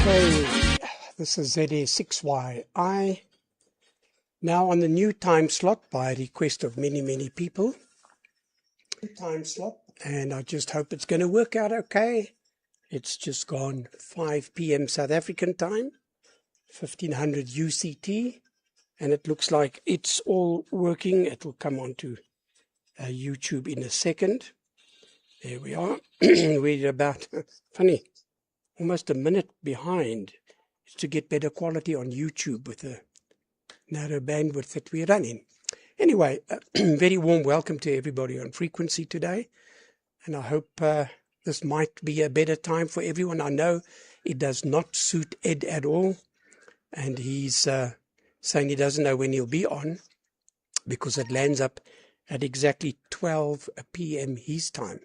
Okay, this is ZA6YI, now on the new time slot by request of many people. Time slot, and I just hope it's going to work out okay. It's just gone 5 p.m. South African time, 1500 UCT, and it looks like it's all working. It will come onto YouTube in a second. There we are. We're about, funny, almost a minute behind to get better quality on YouTube with the narrow bandwidth that we're running. Anyway, very warm welcome to everybody on frequency today, and I hope this might be a better time for everyone. I know it does not suit Ed at all, and he's saying he doesn't know when he'll be on because it lands up at exactly 12 p.m. his time.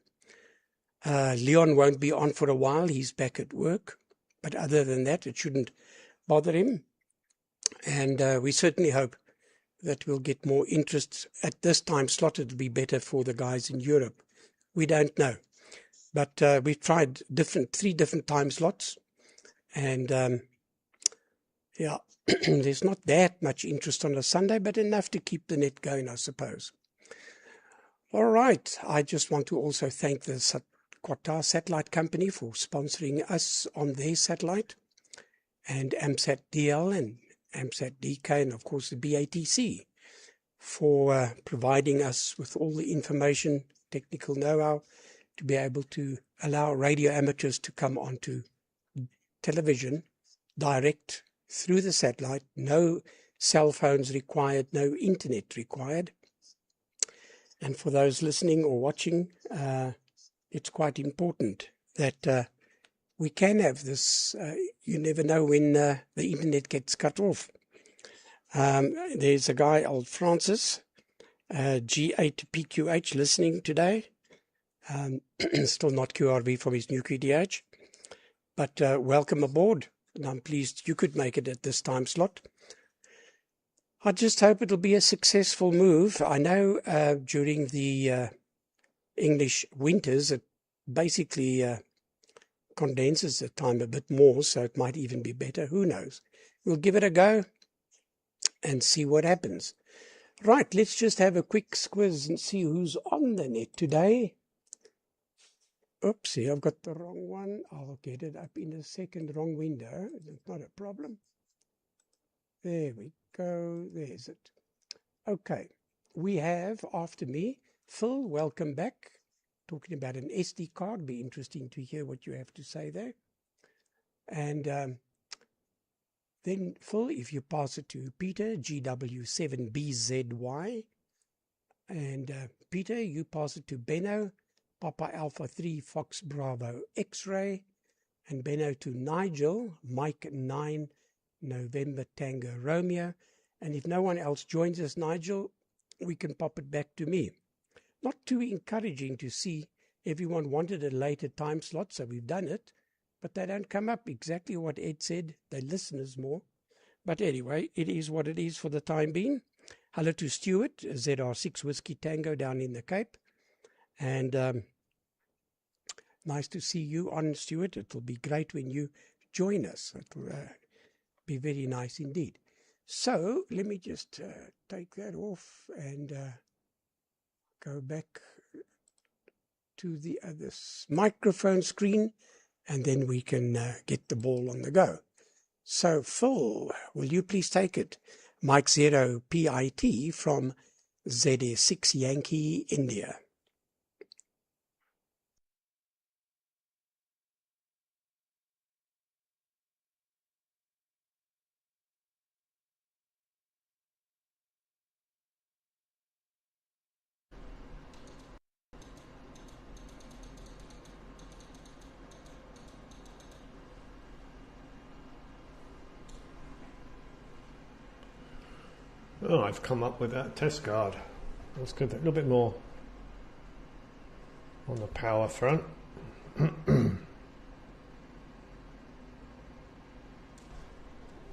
Leon won't be on for a while. He's back at work. But other than that, it shouldn't bother him. And we certainly hope that we'll get more interest at this time slot. It'll be better for the guys in Europe. We don't know. But we've tried three different time slots. And yeah, there's not that much interest on a Sunday, but enough to keep the net going, I suppose. All right. I just want to also thank the Qatar Satellite Company for sponsoring us on their satellite, and AMSAT DL and AMSAT DK, and of course the BATC for providing us with all the information, technical know-how to be able to allow radio amateurs to come onto television direct through the satellite. No cell phones required, no internet required. And for those listening or watching, it's quite important that we can have this. You never know when the internet gets cut off. There's a guy, old Francis, G8PQH, listening today. Still not QRV from his new QDH. But welcome aboard. And I'm pleased you could make it at this time slot. I just hope it'll be a successful move. I know during the English winters, it basically condenses the time a bit more, so it might even be better. Who knows? We'll give it a go and see what happens. Right, let's just have a quick squiz and see who's on the net today. Oopsie, I've got the wrong one. I'll get it up in a second. Wrong window. It's not a problem. There we go. There's it. Okay, we have, after me, Phil, welcome back. Talking about an SD card. Be interesting to hear what you have to say there. And then, Phil, if you pass it to Peter, GW7BZY. And Peter, you pass it to Benno, Papa Alpha 3 Fox Bravo X-Ray. And Benno to Nigel, Mike 9 November Tango Romeo. And if no one else joins us, Nigel, we can pop it back to me. Not too encouraging to see everyone wanted a later time slot, so we've done it, but they don't come up exactly what Ed said. They listen as more. But anyway, it is what it is for the time being. Hello to Stuart, ZR6 Whiskey Tango down in the Cape. And nice to see you on, Stuart. It will be great when you join us. It will be very nice indeed. So let me just take that off and go back to the other microphone screen, and then we can get the ball on the go. So Phil, will you please take it? Mike 0 PIT from ZS6 Yankee India. Oh, I've come up with that test card. That's good. A little bit more on the power front.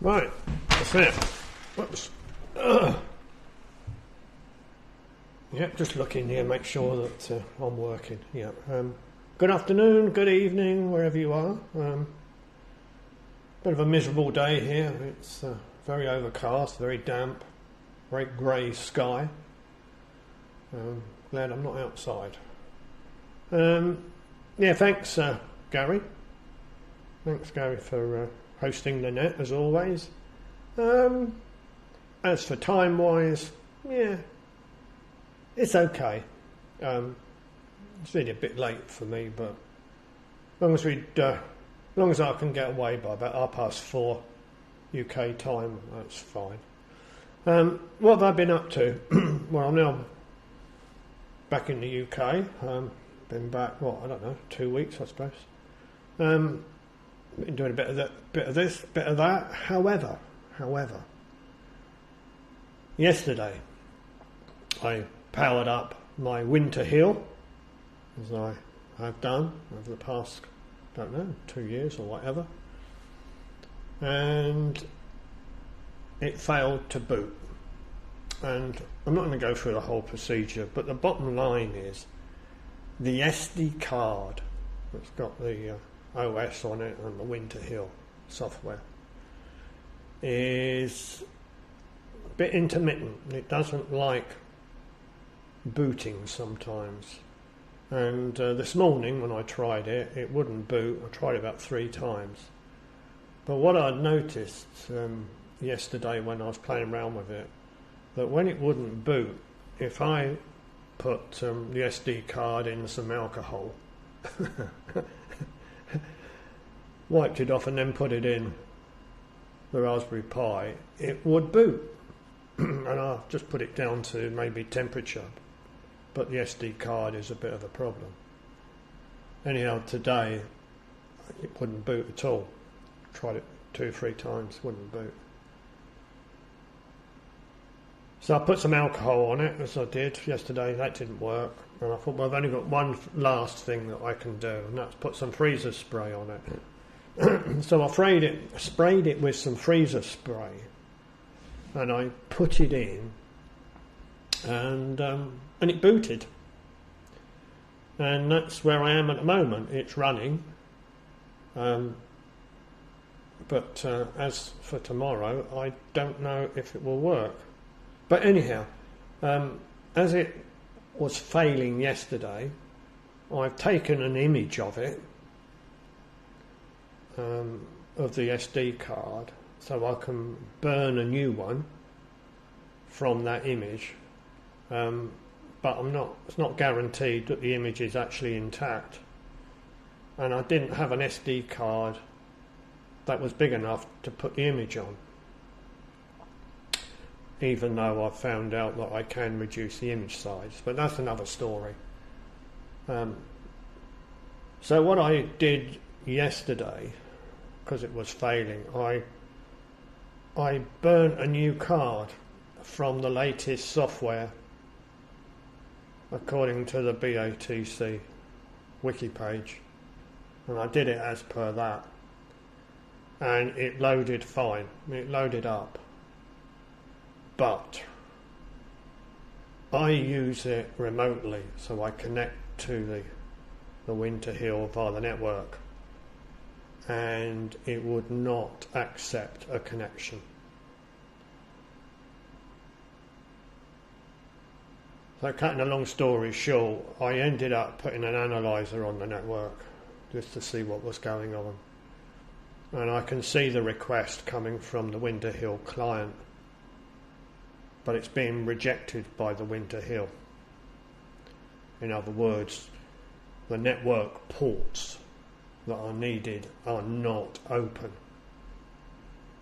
Right, that's it. Whoops. Yep, just looking here, make sure that I'm working. Yeah. Good afternoon, good evening, wherever you are. Bit of a miserable day here. It's very overcast, very damp, very grey sky. Glad I'm not outside. Yeah, thanks, Gary. Thanks, Gary, for hosting the net as always. As for time-wise, yeah, it's okay. It's really a bit late for me, but as long as I can get away by about 4:30 UK time, that's fine. What have I been up to? Well, I'm now back in the UK. Been back, 2 weeks, I suppose. Been doing a bit of this, bit of that. However, yesterday I powered up my winter hill, as I have done over the past, 2 years or whatever, and it failed to boot. And I'm not going to go through the whole procedure, but the bottom line is the SD card that's got the OS on it and the Winter Hill software is a bit intermittent. It doesn't like booting sometimes. And this morning when I tried it, it wouldn't boot. I tried it about 3 times. But what I'd noticed yesterday when I was playing around with it, that when it wouldn't boot, if I put the SD card in some alcohol, wiped it off and then put it in the Raspberry Pi, it would boot. And I'll just put it down to maybe temperature, but the SD card is a bit of a problem. Anyhow, today it wouldn't boot at all. Tried it 2 or 3 times, wouldn't boot. So I put some alcohol on it, as I did yesterday. That didn't work. And I thought, well, I've only got one last thing that I can do, and that's put some freezer spray on it. So I sprayed it with some freezer spray, and I put it in, and it booted. And that's where I am at the moment. It's running. But as for tomorrow, I don't know if it will work. But anyhow, as it was failing yesterday, I've taken an image of it, of the SD card, so I can burn a new one from that image. But it's not guaranteed that the image is actually intact. And I didn't have an SD card that was big enough to put the image on, even though I've found out that I can reduce the image size, but that's another story. So what I did yesterday, because it was failing, I burnt a new card from the latest software according to the DATV wiki page, and I did it as per that, and it loaded fine. It loaded up. But I use it remotely, so I connect to the Winter Hill via the network, and it would not accept a connection. So cutting a long story short, I ended up putting an analyzer on the network just to see what was going on, and I can see the request coming from the Winter Hill client, but it's being rejected by the Winter Hill. In other words, the network ports that are needed are not open.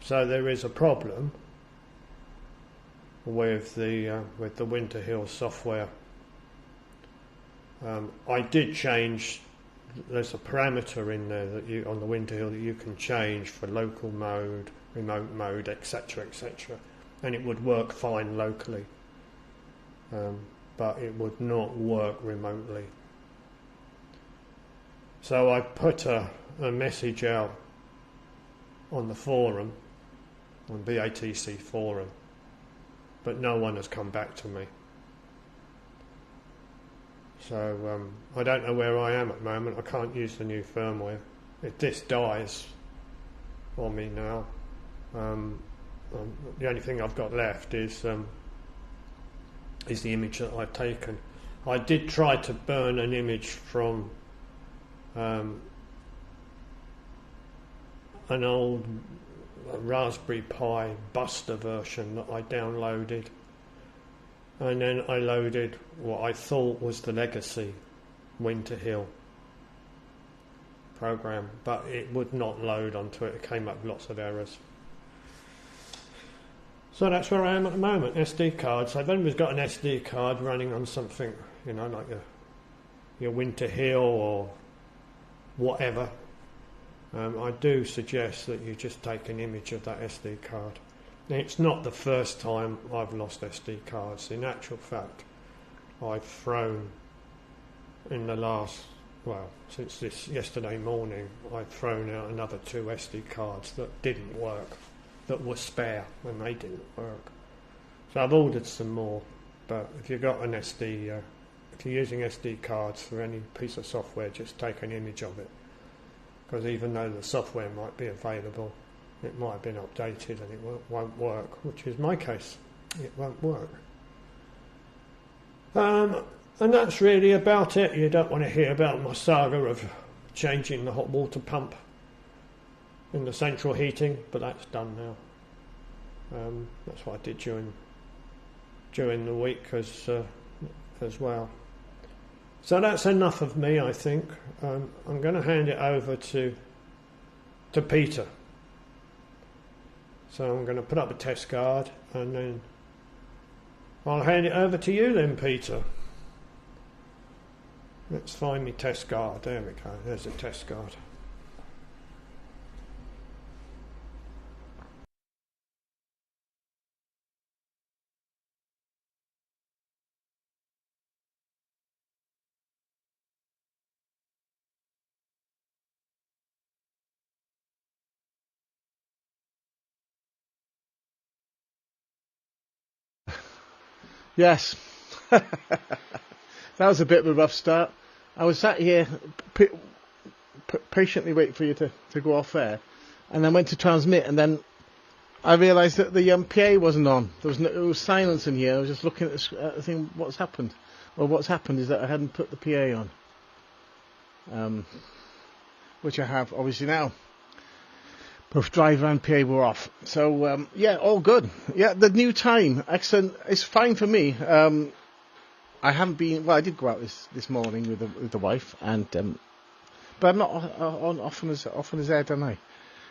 So there is a problem with the Winter Hill software. I did change. There's a parameter in there that on the Winter Hill that you can change for local mode, remote mode, etc., etc., and it would work fine locally, but it would not work remotely. So I put a message out on the forum, on BATC forum, but no one has come back to me. So I don't know where I am at the moment. I can't use the new firmware. If this dies, on me now. The only thing I've got left is the image that I've taken. I did try to burn an image from an old Raspberry Pi Buster version that I downloaded, and then I loaded what I thought was the legacy Winter Hill program, but it would not load onto it. It came up with lots of errors. So that's where I am at the moment. SD cards. So if anybody's got an SD card running on something, you know, like your Winter Hill or whatever, I do suggest that you just take an image of that SD card. Now, it's not the first time I've lost SD cards. In actual fact, I've thrown in the last, since this yesterday morning, I've thrown out another 2 SD cards that didn't work, that were spare, and they didn't work. So I've ordered some more, but if you've got an if you're using SD cards for any piece of software, just take an image of it. Because even though the software might be available, it might have been updated and it won't work, which is my case. It won't work. And that's really about it. You don't want to hear about my saga of changing the hot water pump in the central heating, but that's done now. That's what I did during the week as well. So that's enough of me, I think. I'm going to hand it over to Peter. So I'm going to put up a test card, and then I'll hand it over to you then, Peter. Let's find me test card. There we go. There's a test card. Yes, that was a bit of a rough start. I was sat here patiently waiting for you to go off air, and then went to transmit, and then I realised that the PA wasn't on. There was silence in here. I was just looking at the thing. What's happened? Well, what's happened is that I hadn't put the PA on, which I have obviously now. Both driver and PA were off. So, yeah, all good. Yeah, the new time, excellent. It's fine for me. I haven't been... Well, I did go out this morning with the wife, and but I'm not on often as air, don't I?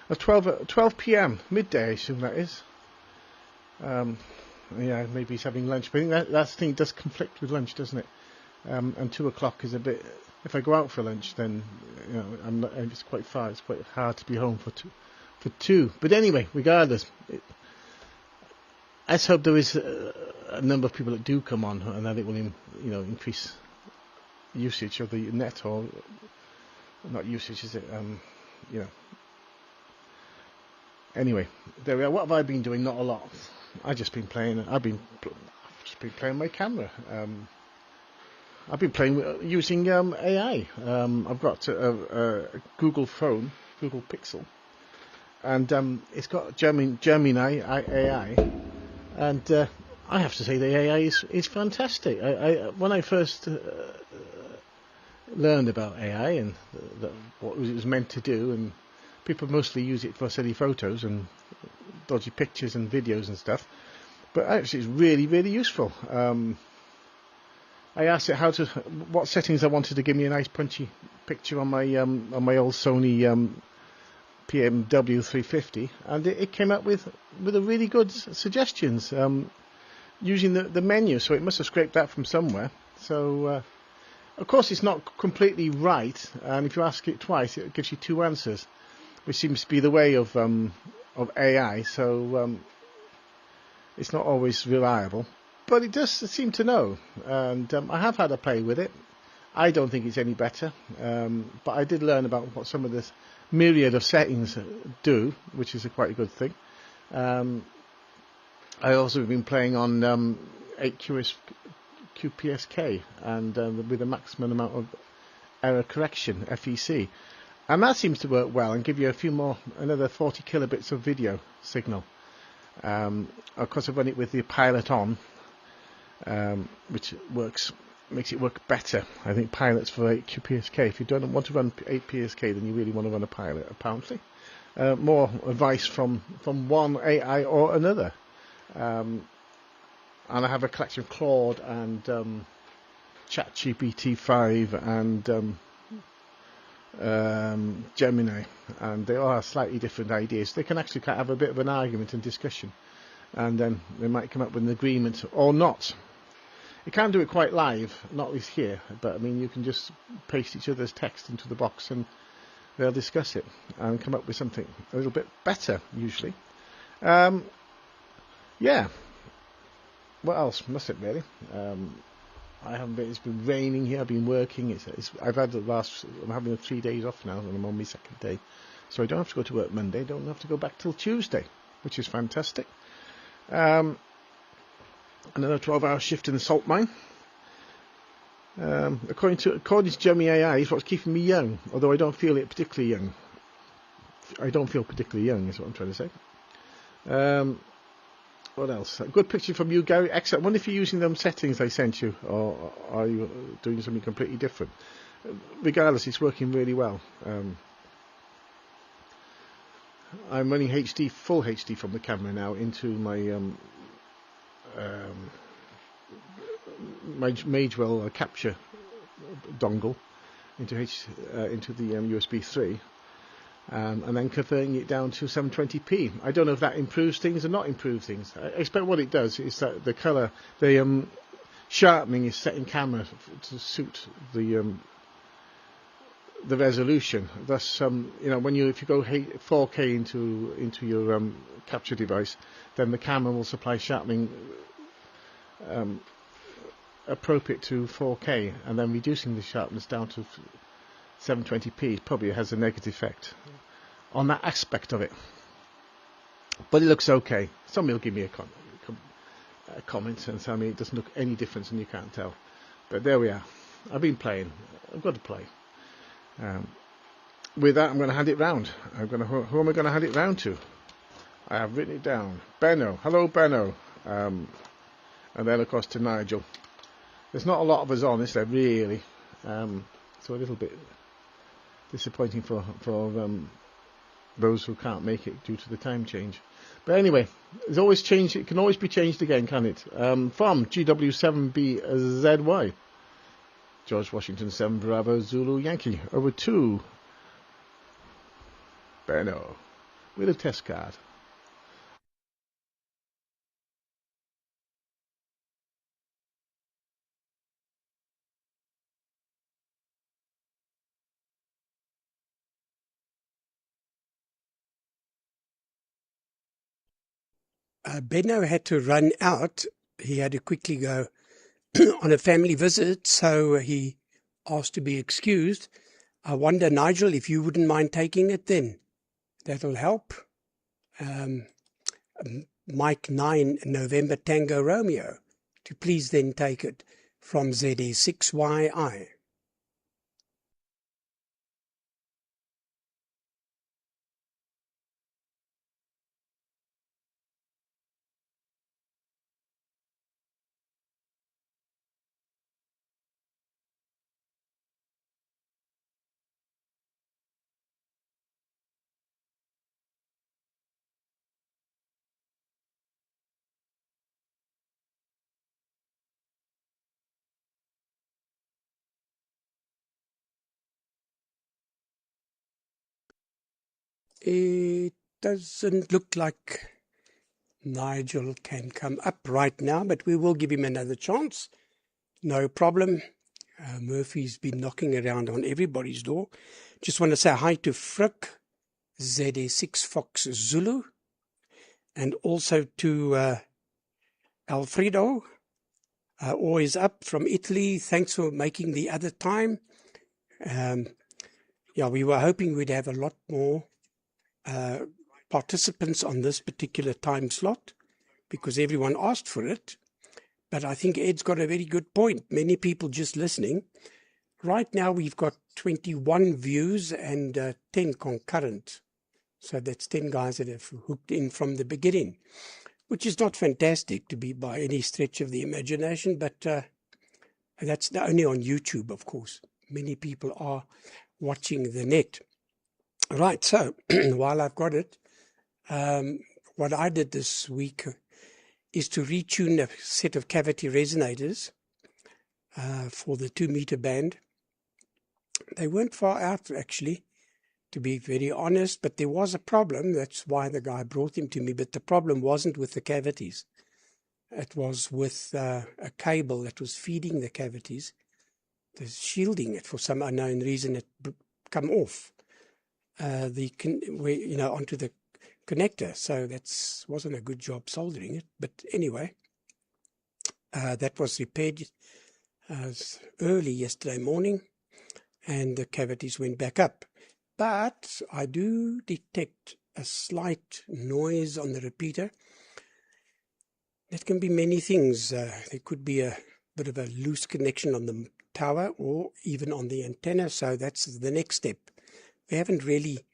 At 12 p.m, midday, I assume that is. Yeah, maybe he's having lunch. But I think that thing does conflict with lunch, doesn't it? And 2 o'clock is a bit... If I go out for lunch, then, you know, it's quite far. It's quite hard to be home for two. But anyway, regardless, let's hope there is a number of people that do come on, and that it will, increase usage of the net, or not usage, is it? Anyway, there we are. What have I been doing? Not a lot. I've just been playing my camera. I've been using AI. I've got a Google phone, Google Pixel. And it's got Gemini AI, and I have to say the AI is fantastic. When I first learned about AI and what it was meant to do, and people mostly use it for silly photos and dodgy pictures and videos and stuff, but actually it's really, really useful. I asked it what settings I wanted to give me a nice punchy picture on my old Sony PMW 350, and it came up with a really good suggestions using the menu. So it must have scraped that from somewhere. So of course it's not completely right, and if you ask it twice, it gives you 2 answers, which seems to be the way of AI. So it's not always reliable, but it does seem to know. And I have had a play with it. I don't think it's any better, but I did learn about what some of this myriad of settings do, which is quite a good thing. I also have been playing on 8QPSK, and with a maximum amount of error correction, FEC, And that seems to work well and give you another 40 kilobits of video signal. Of course, I've run it with the pilot on, which makes it work better. I think pilots for 8 PSK. If you don't want to run 8 PSK, then you really want to run a pilot, apparently. More advice from one AI or another. And I have a collection of Claude and ChatGPT 5 and Gemini, and they all have slightly different ideas. They can actually have a bit of an argument and discussion, and then they might come up with an agreement or not. You can't do it quite live, not at least here, but I mean, you can just paste each other's text into the box and they'll discuss it and come up with something a little bit better, usually. Yeah. What else? That's it, really. I haven't been. It's been raining here. I've been working. I'm having 3 days off now, and I'm on my second day, so I don't have to go to work Monday. Don't have to go back till Tuesday, which is fantastic. Another 12-hour shift in the salt mine. According to Gemini AI, is what's keeping me young. Although I don't feel it particularly young. I don't feel particularly young, is what I'm trying to say. What else? A good picture from you, Gary. Excellent. I wonder if you're using them settings I sent you, or are you doing something completely different? Regardless, it's working really well. I'm running full HD from the camera now into my Magewell capture dongle into the USB 3. And then converting it down to 720p. I don't know if that improves things or not improves things. I expect what it does is that the colour, the sharpening is set in camera to suit the resolution. Thus, if you go 4K into your capture device, then the camera will supply sharpening appropriate to 4K, and then reducing the sharpness down to 720p probably has a negative effect on that aspect of it, but it looks okay. Somebody will give me a comment and tell me it doesn't look any difference and you can't tell, but there we are. I've been playing. I've got to play. With that, I'm going to hand it round. Who am I going to hand it round to? I have written it down. Benno. Hello, Benno. And then, of course, to Nigel. There's not a lot of us on, is there, really? So a little bit disappointing for those who can't make it due to the time change. But anyway, there's always change. It can always be changed again, can it? From GW7BZY, George Washington 7 Bravo Zulu Yankee, over to Benno with a test card. Benno had to run out. He had to quickly go on a family visit, so he asked to be excused. I wonder, Nigel, if you wouldn't mind taking it then. That'll help. Mike 9 November Tango Romeo, to please then take it from ZA6YI. It doesn't look like Nigel can come up right now, but we will give him another chance. No problem. Murphy's been knocking around on everybody's door. Just want to say hi to Frick, ZA6 Fox Zulu, and also to Alfredo, always up from Italy. Thanks for making the other time. We were hoping we'd have a lot more participants on this particular time slot because everyone asked for it. But I think Ed's got a very good point. Many people just listening right now we've got 21 views and 10 concurrent. So that's 10 guys that have hooked in from the beginning, which is not fantastic to be by any stretch of the imagination, but that's only on YouTube, of course. Many people are watching the net. Right, so while I've got it, what I did this week is to retune a set of cavity resonators for the 2-meter band. They weren't far out, actually, to be very honest, but there was a problem. That's why the guy brought them to me, but the problem wasn't with the cavities. It was with a cable that was feeding the cavities, the shielding it for some unknown reason. It come off onto the connector. So that wasn't a good job soldering it. But anyway, that was repaired early yesterday morning, and the cavities went back up. But I do detect a slight noise on the repeater. That can be many things. There could be a bit of a loose connection on the tower or even on the antenna. So that's the next step. We haven't really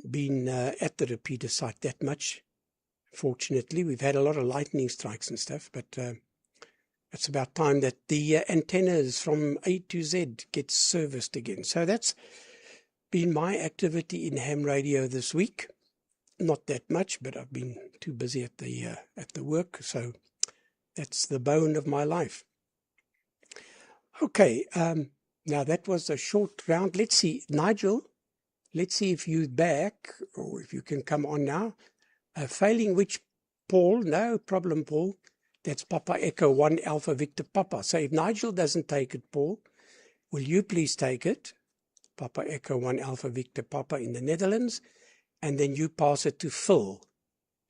been at the repeater site that much. Fortunately, we've had a lot of lightning strikes and stuff, but it's about time that the antennas from A to Z get serviced again. So that's been my activity in ham radio this week. Not that much, but I've been too busy at the work, so that's the bone of my life. Okay, now that was a short round. Let's see, Nigel, let's see if you're back, or if you can come on now. Failing which, Paul, no problem, Paul. That's Papa Echo 1 Alpha Victor Papa. So if Nigel doesn't take it, Paul, will you please take it? Papa Echo 1 Alpha Victor Papa in the Netherlands. And then you pass it to Phil.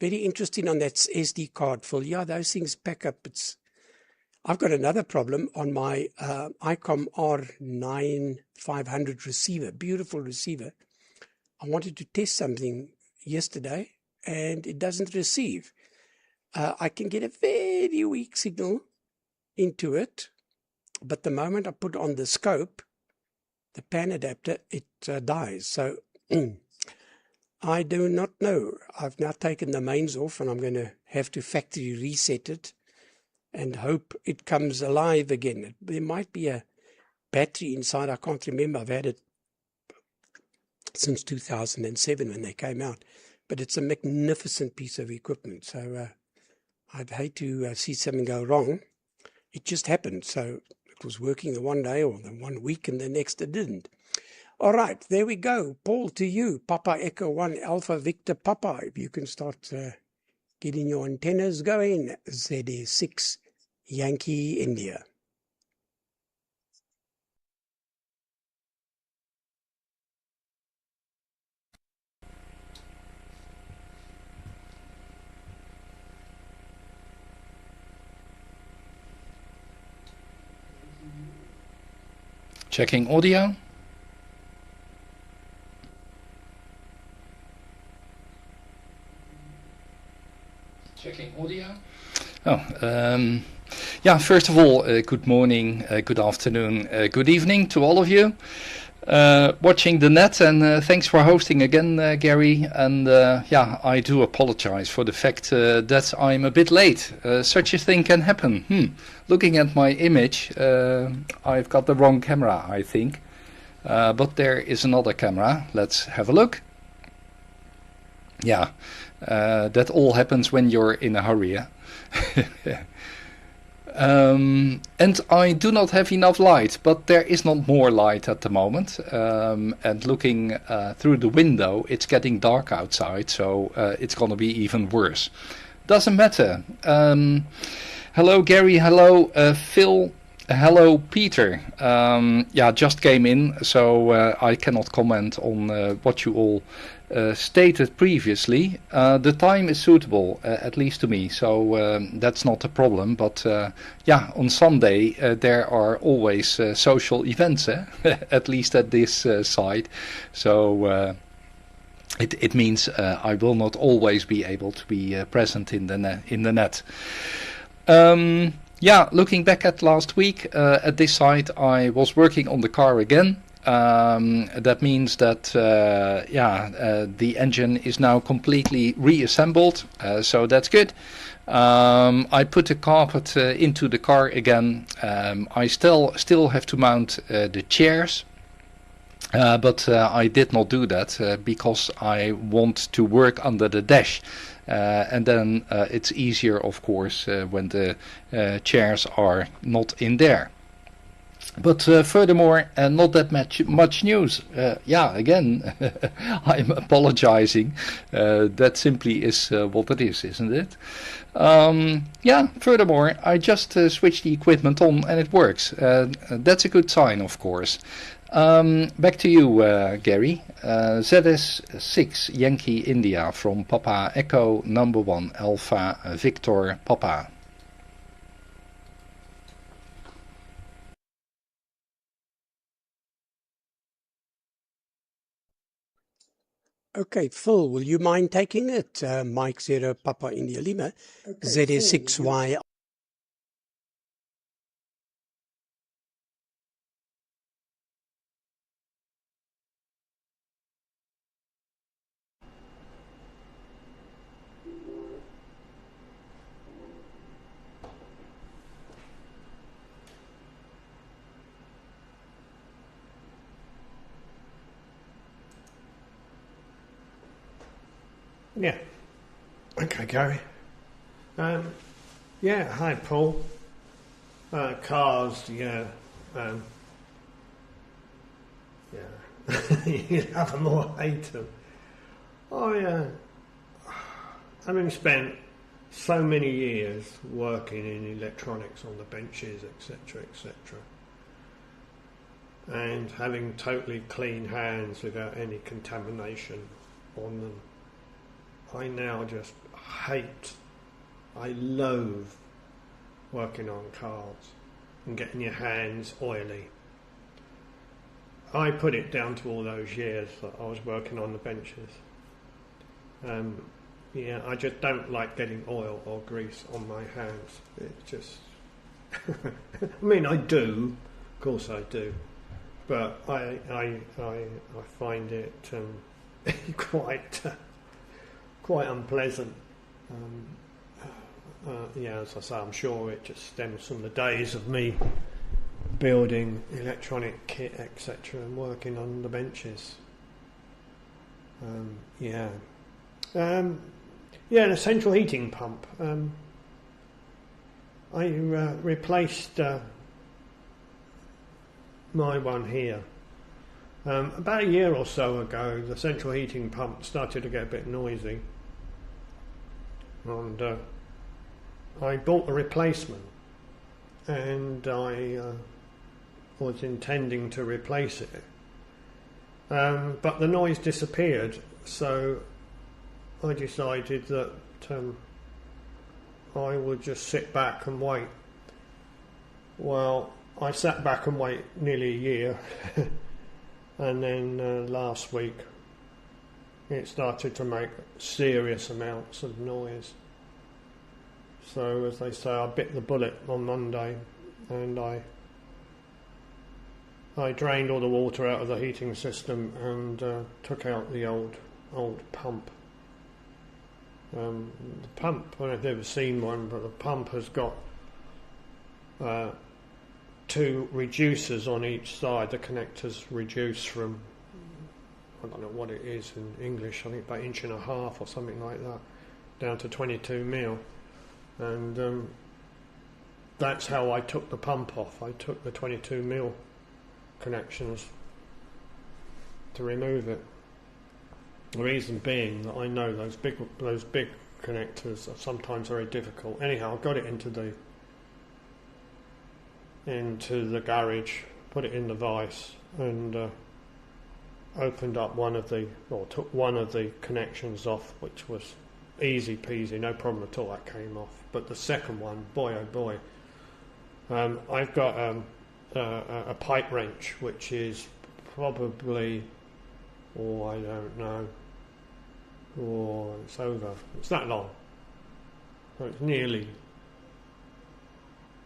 Very interesting on that SD card, Phil. Yeah, those things pack up. I've got another problem on my ICOM R9500 receiver, beautiful receiver. I wanted to test something yesterday, and it doesn't receive. I can get a very weak signal into it, but the moment I put on the scope, the pan adapter, it dies. So I do not know. I've now taken the mains off, and I'm going to have to factory reset it and hope it comes alive again. There might be a battery inside. I can't remember. I've had it since 2007 when they came out. But it's a magnificent piece of equipment. So I'd hate to see something go wrong. It just happened. So it was working the one day or the 1 week, and the next it didn't. All right, there we go. Paul, to you. Papa Echo 1 Alpha Victor Papa. If you can start getting your antennas going. ZA6 Yankee India. Checking audio. Checking audio. Yeah, first of all, good morning, good afternoon, good evening to all of you watching the net, and thanks for hosting again, Gary. And yeah, I do apologize for the fact that I'm a bit late. Such a thing can happen. Looking at my image, I've got the wrong camera, I think. But there is another camera. Let's have a look. Yeah, that all happens when you're in a hurry. And I do not have enough light, but there is not more light at the moment. And looking through the window, it's getting dark outside, so it's going to be even worse. Doesn't matter. Hello, Gary. Hello, Phil. Hello, Peter. Yeah, just came in, so I cannot comment on what you all stated previously. The time is suitable, at least to me, so that's not a problem. But yeah, on Sunday there are always social events, at least at this side. So it means I will not always be able to be present in the net. Yeah, looking back at last week, at this site, I was working on the car again. That means that the engine is now completely reassembled, so that's good. I put the carpet into the car again. I still have to mount the chairs. But I did not do that because I want to work under the dash. And then it's easier, of course, when the chairs are not in there. But furthermore, not that much news. Again, I'm apologizing. That simply is what it is, isn't it? Furthermore, I just switched the equipment on and it works. That's a good sign, of course. Back to you, Gary. ZS6 Yankee India from Papa Echo number 1 Alpha Victor Papa. Okay, Phil, will you mind taking it? Mike 0 Papa India Lima, ZS6Y. Yeah. Okay, Gary. Hi, Paul. Cars, yeah. You have them or hate them. Having spent so many years working in electronics on the benches, etc., and having totally clean hands without any contamination on them, I now just I loathe working on cars and getting your hands oily. I put it down to all those years that I was working on the benches. I just don't like getting oil or grease on my hands. It just, I mean, I do, of course I do, but I find it quite unpleasant. As I say, I'm sure it just stems from the days of me building electronic kit, etc., and working on the benches. The central heating pump. I replaced my one here. About a year or so ago, the central heating pump started to get a bit noisy, and I bought a replacement, and I was intending to replace it, but the noise disappeared, so I decided that I would just sit back and wait. Well, I sat back and waited nearly a year and then last week it started to make serious amounts of noise. So, as they say, I bit the bullet on Monday, and I drained all the water out of the heating system and took out the old pump. The pump, I've never seen one, but the pump has got two reducers on each side. The connectors reduce from, I don't know what it is in English, I think about 1.5 inches or something like that, down to 22 mil. And that's how I took the pump off. I took the 22 mil connections to remove it. The reason being that I know those big connectors are sometimes very difficult. Anyhow, I got it into the garage, put it in the vise, and opened up took one of the connections off, which was easy peasy, no problem at all. That came off. But the second one, boy oh boy, I've got a pipe wrench, which is probably, I don't know, it's that long. So it's nearly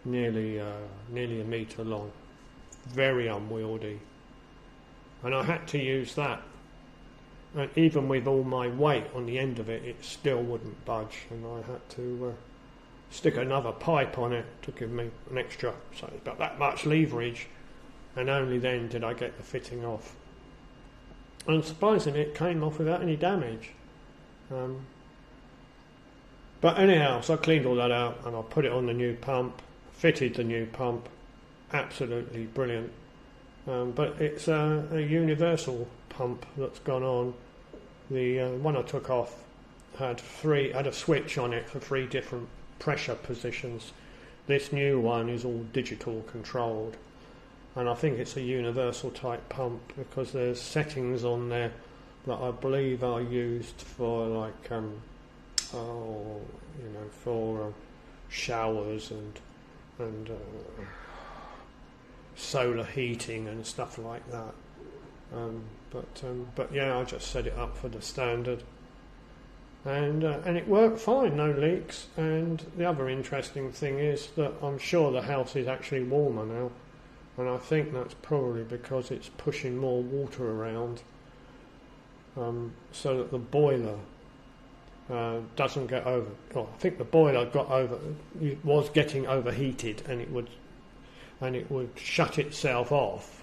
nearly a metre long, very unwieldy, and I had to use that. And even with all my weight on the end of it, it still wouldn't budge, and I had to stick another pipe on it to give me an extra, so it's about that much leverage, and only then did I get the fitting off. And surprisingly, it came off without any damage. But anyhow, so I cleaned all that out and I put it on the new pump, fitted the new pump, absolutely brilliant. But it's a universal pump that's gone on. The one I took off had a switch on it for 3 different pressure positions. This new one is all digital controlled, and I think it's a universal type pump because there's settings on there that I believe are used for like for showers and solar heating and stuff like that. But yeah, I just set it up for the standard, and it worked fine, no leaks. And the other interesting thing is that I'm sure the house is actually warmer now, and I think that's probably because it's pushing more water around, so that the boiler doesn't get over. Well, I think the boiler was getting overheated, and it would shut itself off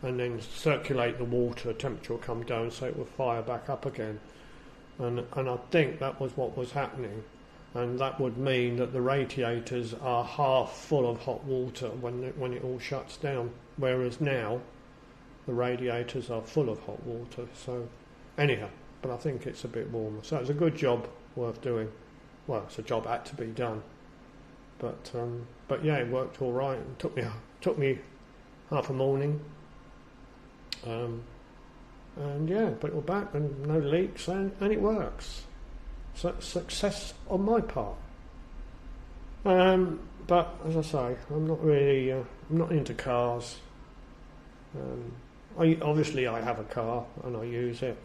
and then circulate the water. Temperature will come down, so it will fire back up again. And I think that was what was happening, and that would mean that the radiators are half full of hot water when it all shuts down, whereas now the radiators are full of hot water. So anyhow, but I think it's a bit warmer, so it's a good job, worth doing. Well, it's a job had to be done, but yeah, it worked all right. It took me half a morning, and yeah, put it all back and no leaks, and it works. So success on my part. But as I say, I'm not really I'm not into cars. I have a car and I use it,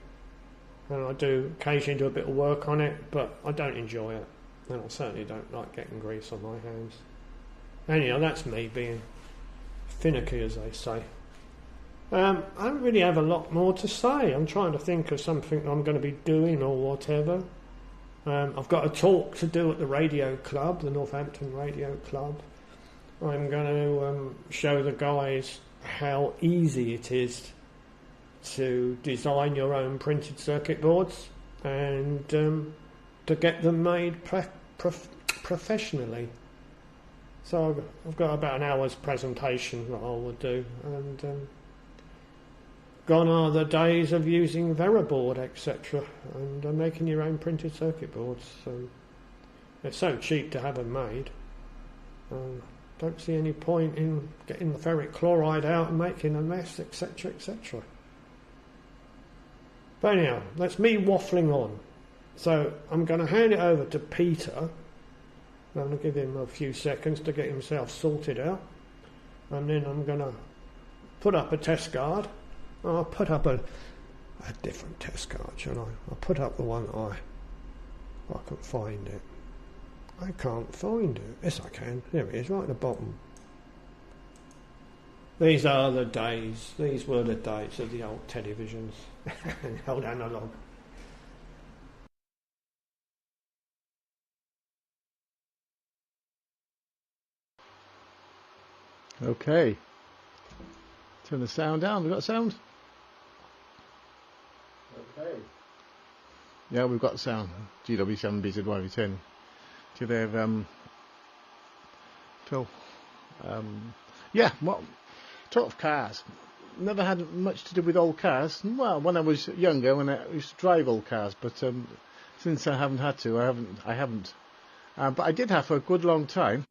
and I do occasionally do a bit of work on it, but I don't enjoy it, and I certainly don't like getting grease on my hands. Anyhow, that's me being finicky, as they say. I don't really have a lot more to say. I'm trying to think of something I'm going to be doing or whatever. I've got a talk to do at the radio club, the Northampton Radio Club. I'm going to show the guys how easy it is to design your own printed circuit boards and to get them made professionally. So I've got about an hour's presentation that I will do, and gone are the days of using Veriboard, etc., and making your own printed circuit boards. So it's so cheap to have them made. Don't see any point in getting the ferric chloride out and making a mess, etc., etc. But anyhow, that's me waffling on. So I'm going to hand it over to Peter. I'm going to give him a few seconds to get himself sorted out, and then I'm going to put up a test card. I'll put up a different test card, shall I? I'll put up the one I can find it. I can't find it. Yes, I can. There it is, right at the bottom. These are the days. These were the days of the old televisions. Old analog. Okay. Turn the sound down. We've got sound? Okay. Yeah, we've got sound. GW7BZYV10. To their Phil. Yeah, well, talk of cars. Never had much to do with old cars. Well, when I was younger, when I used to drive old cars, but since I haven't had to, I haven't. But I did have for a good long time.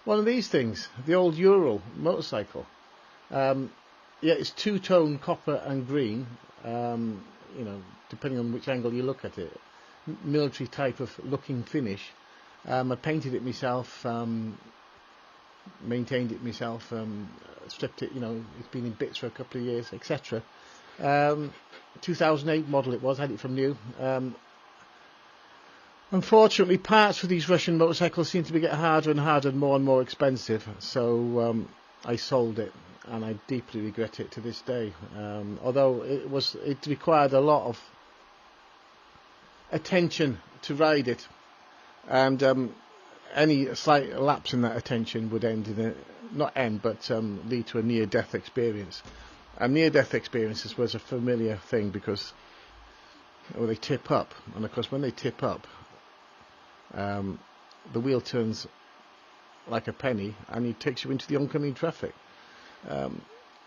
One of these things, the old Ural motorcycle. Yeah, it's two-tone copper and green, depending on which angle you look at it. Military type of looking finish. I painted it myself, maintained it myself, stripped it, it's been in bits for a couple of years, etc. 2008 model it was, had it from new. Unfortunately, parts for these Russian motorcycles seem to be getting harder and harder and more expensive. So I sold it, and I deeply regret it to this day. Although it required a lot of attention to ride it, and any slight lapse in that attention would end in lead to a near-death experience. And near-death experiences was a familiar thing because they tip up, and of course when they tip up, the wheel turns like a penny and it takes you into the oncoming traffic,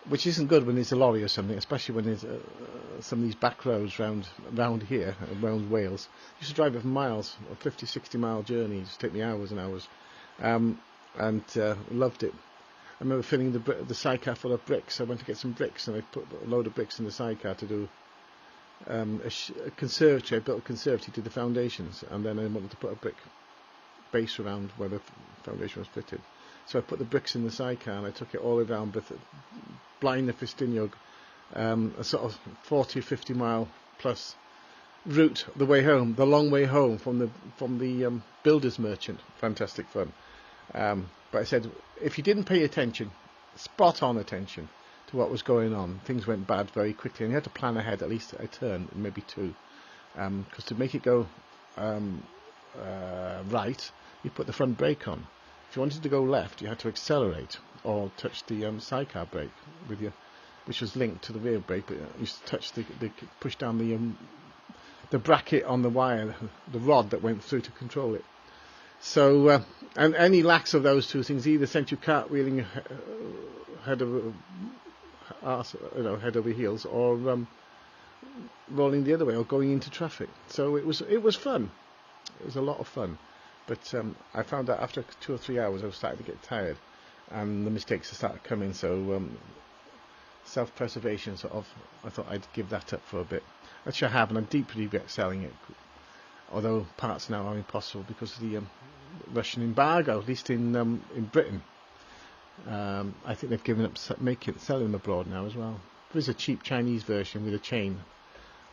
which isn't good when there's a lorry or something, especially when there's some of these back roads round here, around Wales. I used to drive it for miles, a 50-60 mile journey. It used to take me hours and hours, and loved it. I remember filling the sidecar full of bricks. I went to get some bricks and I put a load of bricks in the sidecar to do a conservatory. I built a conservatory, did the foundations, and then I wanted to put a brick base around where the foundation was fitted. So I put the bricks in the sidecar and I took it all around Blaen the Festiniog, a sort of 40 or 50 mile plus route the way home, the long way home from the builder's merchant. Fantastic fun. But I said, if you didn't pay attention, spot on attention to what was going on, things went bad very quickly, and you had to plan ahead at least a turn, maybe two, because to make it go right, you put the front brake on. If you wanted to go left, you had to accelerate or touch the sidecar brake which was linked to the rear brake, but you used to touch push down the bracket on the wire, the rod that went through to control it. So, and any lacks of those two things either sent you cartwheeling head over heels, or rolling the other way, or going into traffic. So it was fun. It was a lot of fun. But I found that after 2 or 3 hours I was starting to get tired, and the mistakes started coming. So self-preservation I thought I'd give that up for a bit, which I have, and I deeply regret selling it. Although parts now are impossible because of the Russian embargo, at least in Britain. I think they've given up selling them abroad now as well. There is a cheap Chinese version with a chain,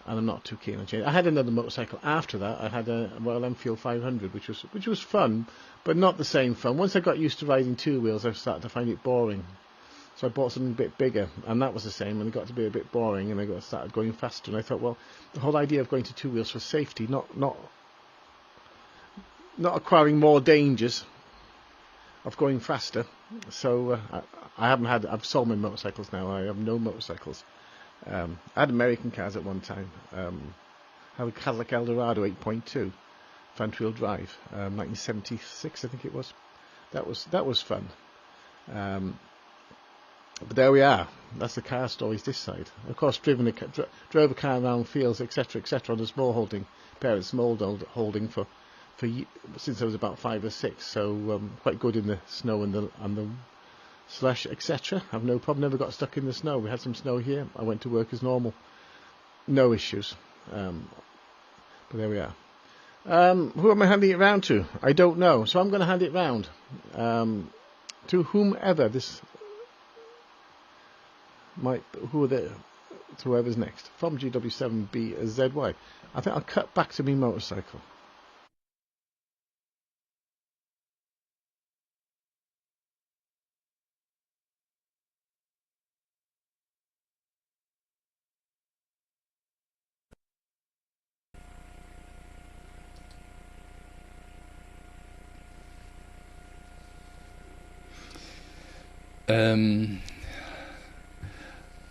and I'm not too keen on chain. I had another motorcycle after that. I had a Royal Enfield 500, which was fun, but not the same fun. Once I got used to riding two wheels, I started to find it boring. So I bought something a bit bigger, and that was the same, and it got to be a bit boring, and I started going faster, and I thought, well, the whole idea of going to two wheels for safety, not acquiring more dangers of going faster. So I've sold my motorcycles now. I have no motorcycles. I had American cars at one time. I had a Cadillac Eldorado 8.2 front wheel drive, 1976 I think it was. That was fun. But there we are. That's the car stories this side. Of course, drove a car around fields, etc., on a small holding, holding since I was about 5 or 6. So quite good in the snow and the slush, etc. I've no problem. Never got stuck in the snow. We had some snow here. I went to work as normal. No issues. But there we are. Who am I handing it round to? I don't know. So I'm going to hand it round to whomever whoever's next. From GW7BZY. I think I'll cut back to me motorcycle.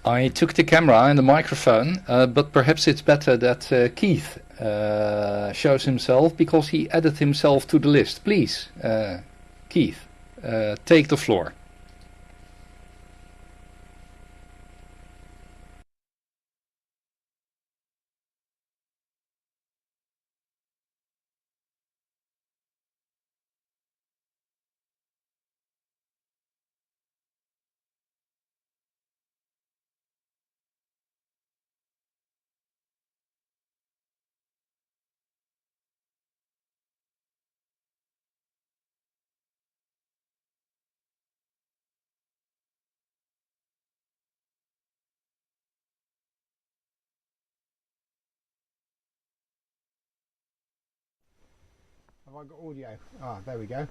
I took the camera and the microphone, but perhaps it's better that Keith shows himself, because he added himself to the list. Please, Keith, take the floor. Have I got audio? Ah, there we go.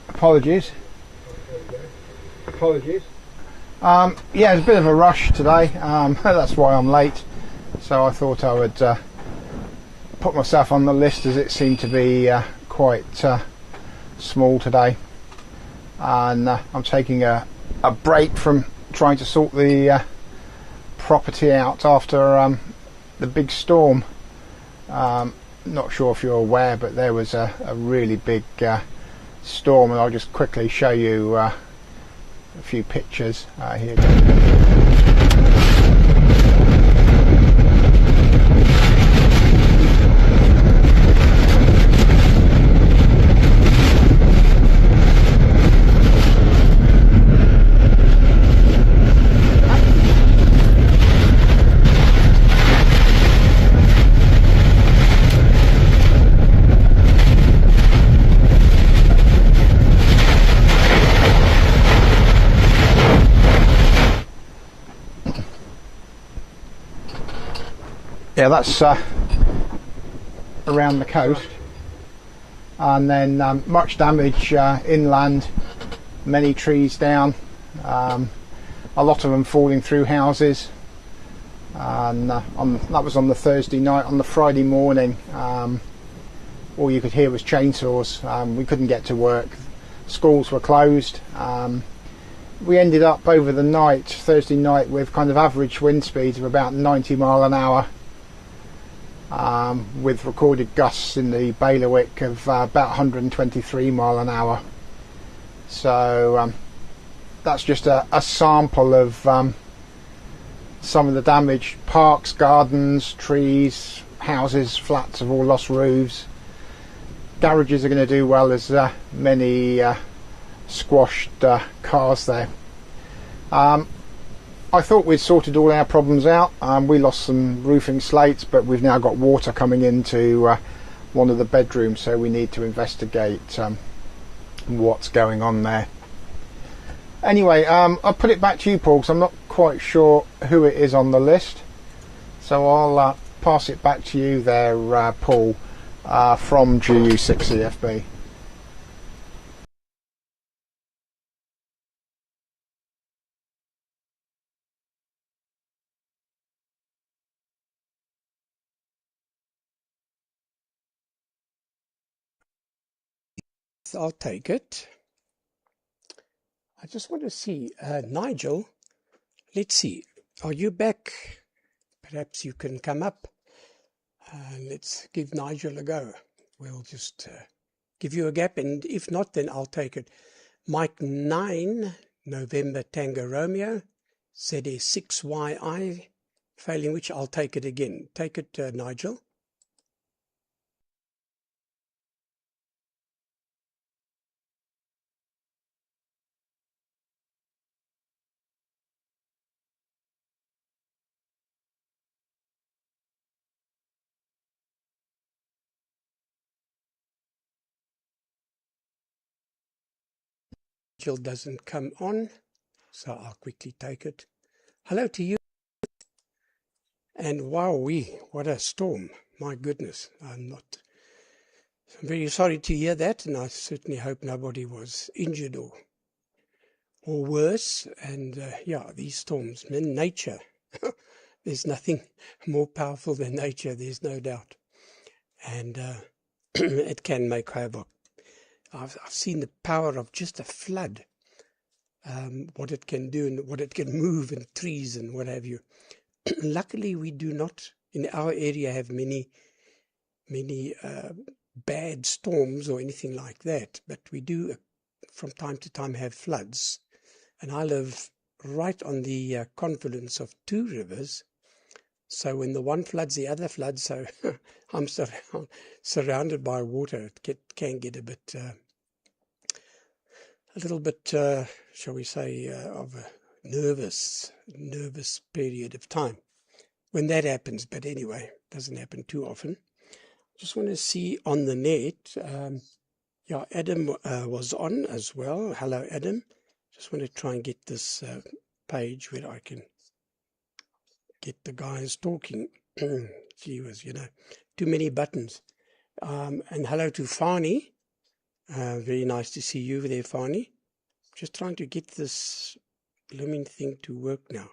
Apologies. Yeah, it's a bit of a rush today. That's why I'm late. So I thought I would put myself on the list, as it seemed to be quite small today. And I'm taking a break from trying to sort the property out after the big storm. Not sure if you're aware, but there was a really big storm, and I'll just quickly show you a few pictures. Here you go. Yeah, that's around the coast, and then much damage inland, many trees down, a lot of them falling through houses, and that was on the Thursday night. On the Friday morning, all you could hear was chainsaws. We couldn't get to work, schools were closed. We ended up over the night, Thursday night, with kind of average wind speeds of about 90 mile an hour. With recorded gusts in the bailiwick of about 123 mile an hour. So that's just a sample of some of the damage. Parks, gardens, trees, houses, flats have all lost roofs. Garages are going to do well. There's many squashed cars there. I thought we'd sorted all our problems out. We lost some roofing slates, but we've now got water coming into one of the bedrooms, so we need to investigate what's going on there. Anyway, I'll put it back to you, Paul, because I'm not quite sure who it is on the list. So I'll pass it back to you there, Paul, from GU6EFB. I'll take it. I just want to see, Nigel, let's see, are you back? Perhaps you can come up. Let's give Nigel a go. We'll just give you a gap, and if not, then I'll take it. Mike 9, November Tango Romeo, ZS6YI, failing which I'll take it again. Take it, Nigel. Nigel doesn't come on, so I'll quickly take it. Hello to you. And wowee, what a storm. My goodness, I'm very sorry to hear that, and I certainly hope nobody was injured or worse. And yeah, these storms, in nature, there's nothing more powerful than nature, there's no doubt. And it can make havoc. I've seen the power of just a flood, what it can do and what it can move, and trees and what have you. Luckily, we do not, in our area, have many bad storms or anything like that, but we do from time to time have floods. And I live right on the confluence of two rivers, so when the one floods, the other floods, so I'm surrounded by water. It can get a little bit, shall we say, of a nervous period of time when that happens. But anyway, it doesn't happen too often. Just want to see on the net, yeah, Adam was on as well. Hello, Adam. Just want to try and get this page where I can get the guys talking. Gee whiz, too many buttons. And hello to Fani. Very nice to see you there, Fani. Just trying to get this blooming thing to work now.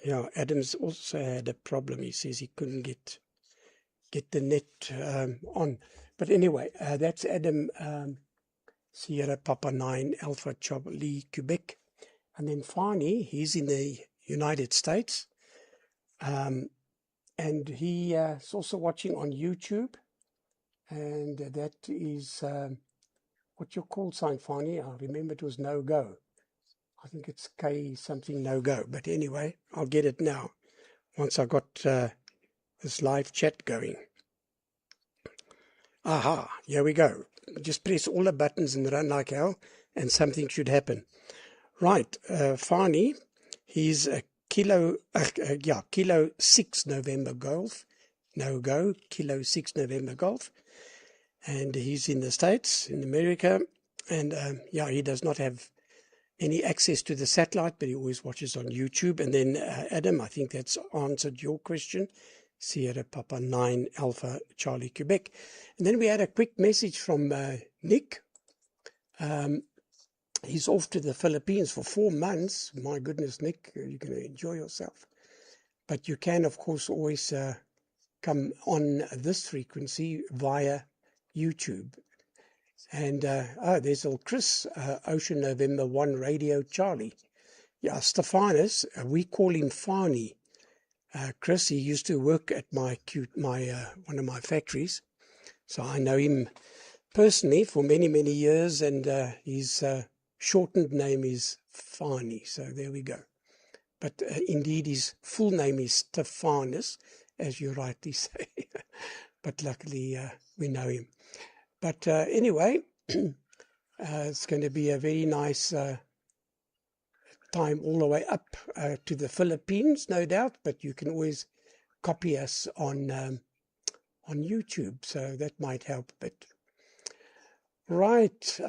Yeah, Adam's also had a problem. He says he couldn't get the net on. But anyway, that's Adam, Sierra Papa 9 Alpha Charlie Quebec. And then Fani, he's in the United States. And he is also watching on YouTube. And that is, what's your call sign, Fani? I remember it was no go. I think it's K something no go. But anyway, I'll get it now once I got this live chat going. Aha, here we go. Just press all the buttons and run like hell and something should happen. Right, Fani, he's a Kilo 6 November Golf. No go, Kilo 6 November Golf. And he's in the States, in America. And he does not have any access to the satellite, but he always watches on YouTube. And then Adam, I think that's answered your question. Sierra Papa 9 Alpha Charlie Quebec. And then we had a quick message from Nick. He's off to the Philippines for 4 months. My goodness, Nick, you're going to enjoy yourself. But you can, of course, always come on this frequency via YouTube. And, there's old Chris, Ocean November 1 Radio Charlie. Yeah, Stephanus, we call him Fani. Chris, he used to work at my one of my factories. So I know him personally for many, many years, and his shortened name is Fani. So there we go. But indeed, his full name is Stephanus, as you rightly say. But luckily, we know him. But anyway, it's going to be a very nice time all the way up to the Philippines, no doubt. But you can always copy us on YouTube, so that might help a bit. Right.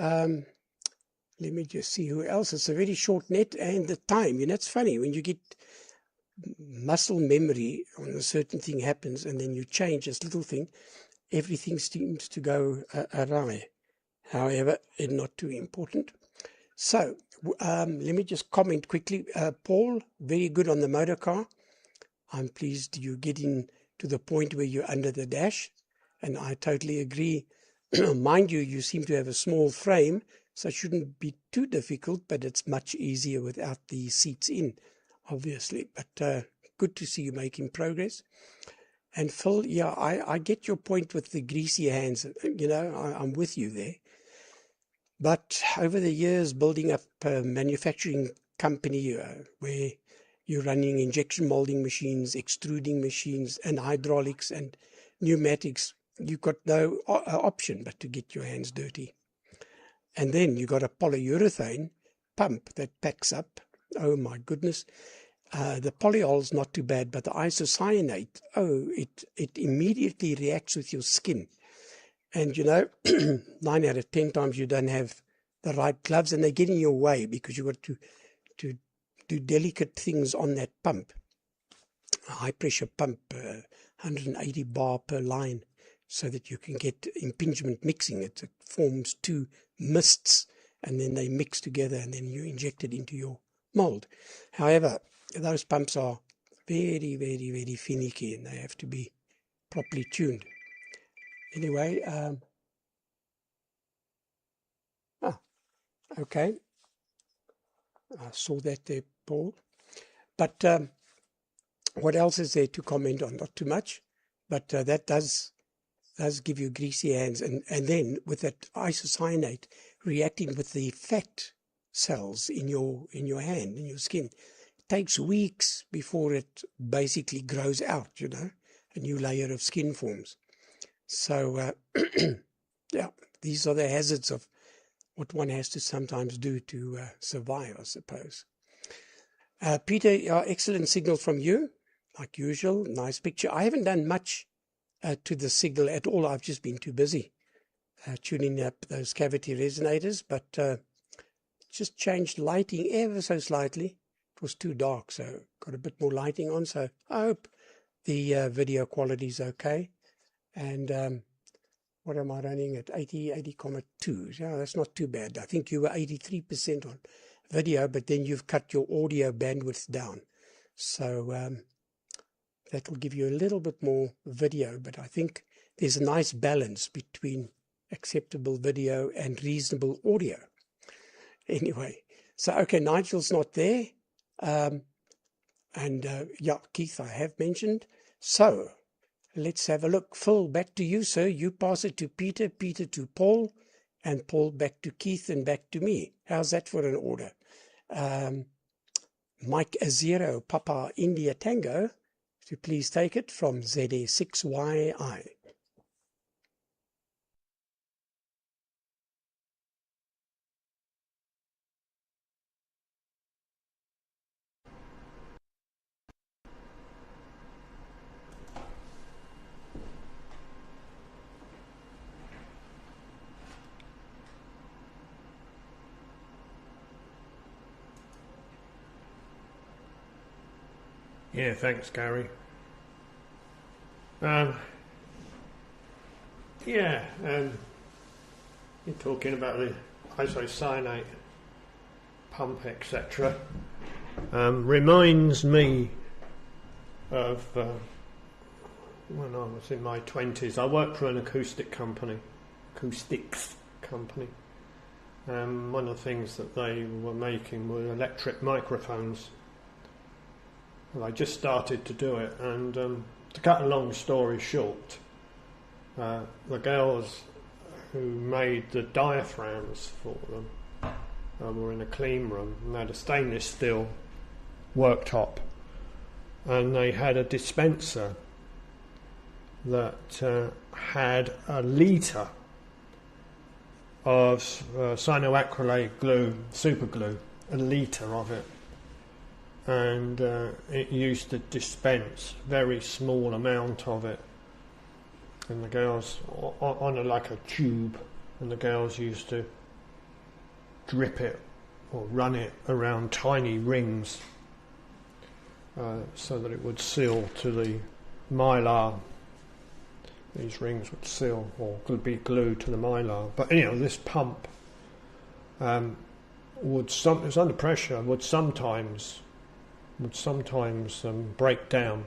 Let me just see who else. It's a very short net, and the time. It's funny when you get muscle memory on a certain thing happens, and then you change this little thing. Everything seems to go awry. However, it's not too important. So, let me just comment quickly. Paul, very good on the motor car. I'm pleased you're getting to the point where you're under the dash, and I totally agree. Mind you, you seem to have a small frame, so it shouldn't be too difficult, but it's much easier without the seats in, obviously. But good to see you making progress. And Phil, yeah, I get your point with the greasy hands. I'm with you there. But over the years, building up a manufacturing company where you're running injection molding machines, extruding machines, and hydraulics and pneumatics, you've got no option but to get your hands dirty. And then you've got a polyurethane pump that packs up. Oh, my goodness. The polyol's not too bad, but the isocyanate, it immediately reacts with your skin. And, 9 out of 10 times you don't have the right gloves, and they get in your way because you've got to do delicate things on that pump. A high-pressure pump, 180 bar per line, so that you can get impingement mixing. It forms 2 mists, and then they mix together, and then you inject it into your mold. However, those pumps are very, very, very finicky, and they have to be properly tuned. Anyway, okay. I saw that there, Paul. But what else is there to comment on? Not too much, but that does give you greasy hands. And then with that isocyanate reacting with the fat cells in your hand, in your skin, it takes weeks before it basically grows out, a new layer of skin forms. So, yeah, these are the hazards of what one has to sometimes do to survive, I suppose. Peter, excellent signal from you, like usual. Nice picture. I haven't done much to the signal at all. I've just been too busy tuning up those cavity resonators, but just changed lighting ever so slightly, It was too dark, so got a bit more lighting on. So I hope the video quality is okay. And what am I running at? 80.2. Yeah, that's not too bad. I think you were 83% on video, but then you've cut your audio bandwidth down. So that will give you a little bit more video, but I think there's a nice balance between acceptable video and reasonable audio. Anyway, so okay, Nigel's not there. Yeah, Keith, I have mentioned. So let's have a look. Phil, back to you, sir. You pass it to Peter, Peter to Paul, and Paul back to Keith and back to me. How's that for an order? Mike Azero, Papa India Tango, to please take it from ZA6YI. Yeah, thanks, Gary. You're talking about the isocyanate pump, etc. Reminds me of when I was in my 20s. I worked for an acoustics company. One of the things that they were making were electric microphones. Well, I just started to do it, and to cut a long story short, the girls who made the diaphragms for them were in a clean room, and they had a stainless steel worktop, and they had a dispenser that had a litre of cyanoacrylate glue, super glue, a litre of it. And it used to dispense very small amount of it, and the girls on like a tube, and the girls used to drip it or run it around tiny rings so that it would seal to the mylar. These rings would seal or could be glued to the mylar. But this pump it was under pressure, would sometimes break down,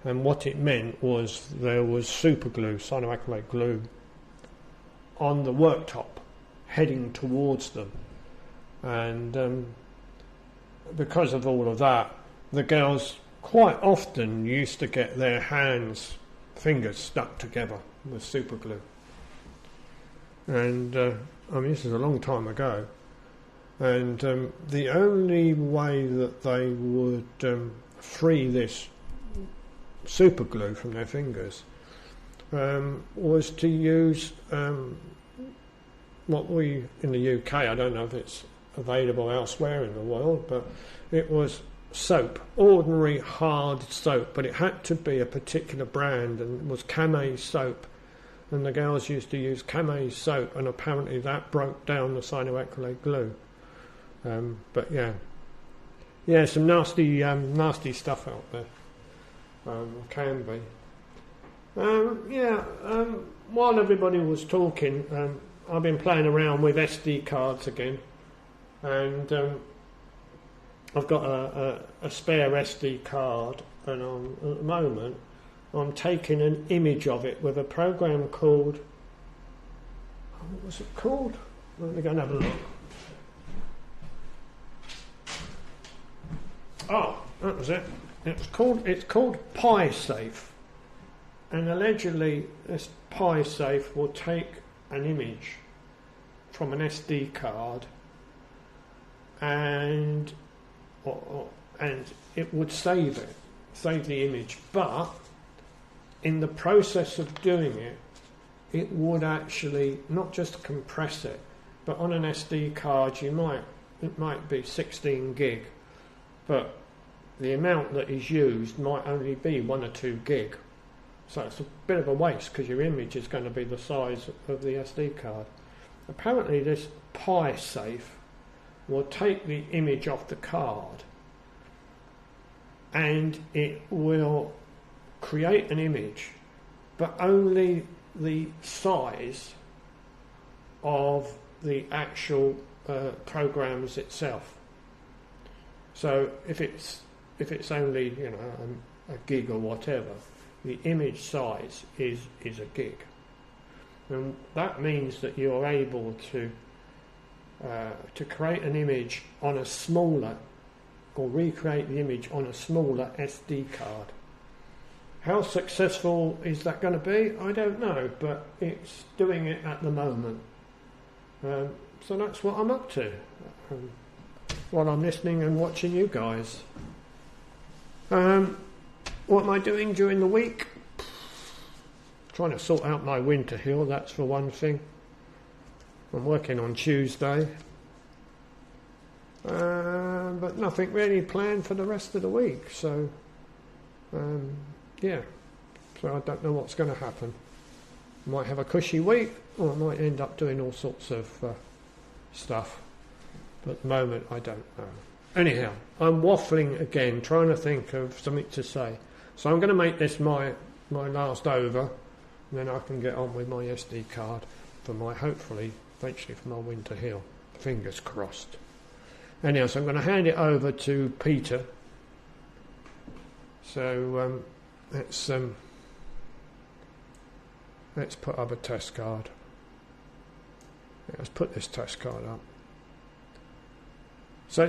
and what it meant was there was super glue, cyanoacrylate glue, on the worktop heading towards them, and because of all of that, the girls quite often used to get their fingers stuck together with super glue. And this is a long time ago. And the only way that they would free this super glue from their fingers was to use what we in the UK, I don't know if it's available elsewhere in the world, but it was soap, ordinary hard soap, but it had to be a particular brand, and it was Camay soap, and the girls used to use Camay soap, and apparently that broke down the cyanoacrylate glue. But some nasty stuff out there. Can be. While everybody was talking, I've been playing around with SD cards again, and I've got a spare SD card, and at the moment I'm taking an image of it with a program called, what was it called? Let me go and have a look. Oh, that was it. It's called PySafe, and allegedly this PySafe will take an image from an SD card, and it would save the image. But in the process of doing it, it would actually not just compress it, but on an SD card it might be 16 gig. But the amount that is used might only be 1 or 2 gig. So it's a bit of a waste, because your image is going to be the size of the SD card. Apparently this PySafe will take the image off the card, and it will create an image, but only the size of the actual programs itself. So if it's only, you know, a gig or whatever, the image size is a gig, and that means that you're able to create an image on a smaller, or recreate the image on a smaller SD card. How successful is that going to be? I don't know, but it's doing it at the moment. So that's what I'm up to while I'm listening and watching you guys. What am I doing during the week? Trying to sort out my winter hill, that's for one thing. I'm working on Tuesday. But nothing really planned for the rest of the week, so yeah, so I don't know what's going to happen. I might have a cushy week, or I might end up doing all sorts of stuff, but at the moment I don't know. Anyhow, I'm waffling again, trying to think of something to say, so I'm going to make this my last over, and then I can get on with my SD card for my, hopefully, eventually for my winter hill. Fingers crossed. Anyhow, so I'm going to hand it over to Peter. So let's put up a test card. Yeah, let's put this test card up. So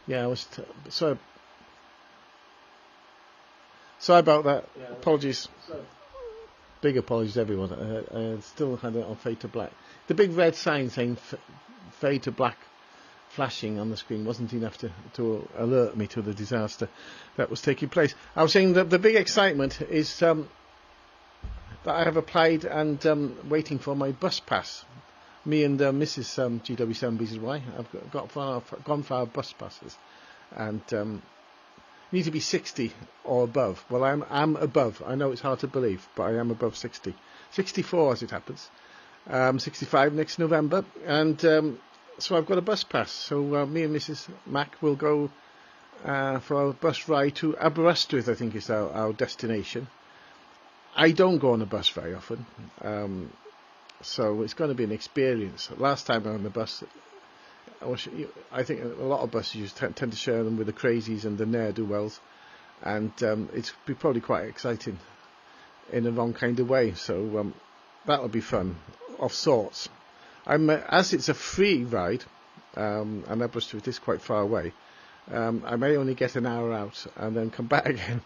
Yeah, I was sorry about that. Apologies. Big apologies, everyone. I still had it on fade to black. The big red sign saying fade to black flashing on the screen wasn't enough to alert me to the disaster that was taking place. I was saying that the big excitement is that I have applied and waiting for my bus pass. Me and Mrs. GW7BZY have gone for our bus passes, and need to be 60 or above. Well, I'm above. I know it's hard to believe, but I am above 60. 64 as it happens. 65 next November, and so I've got a bus pass. So me and Mrs. Mac will go for a bus ride to Aberystwyth, I think is our destination. I don't go on a bus very often, so it's going to be an experience. Last time I was on the bus, I think a lot of buses tend to share them with the crazies and the ne'er-do-wells, and it's probably quite exciting in the wrong kind of way. So that'll be fun, of sorts. As it's a free ride, and Aberystwyth is quite far away, I may only get an hour out and then come back again.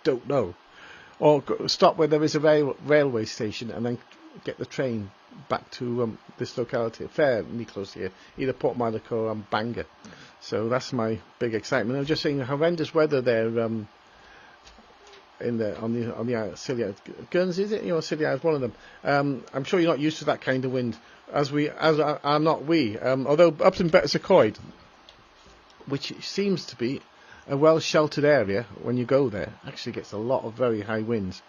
Don't know. Or stop where there is a railway station and then get the train back to this locality, fairly close here, either Port Monaco or Bangor. So that's my big excitement. I'm just saying horrendous weather there in the on the Scilly Isles. Guernsey, is it? Scilly Isles, one of them. I'm sure you're not used to that kind of wind, as are not we. Although up in Betws-y-Coed, which seems to be a well-sheltered area, when you go there, actually gets a lot of very high winds,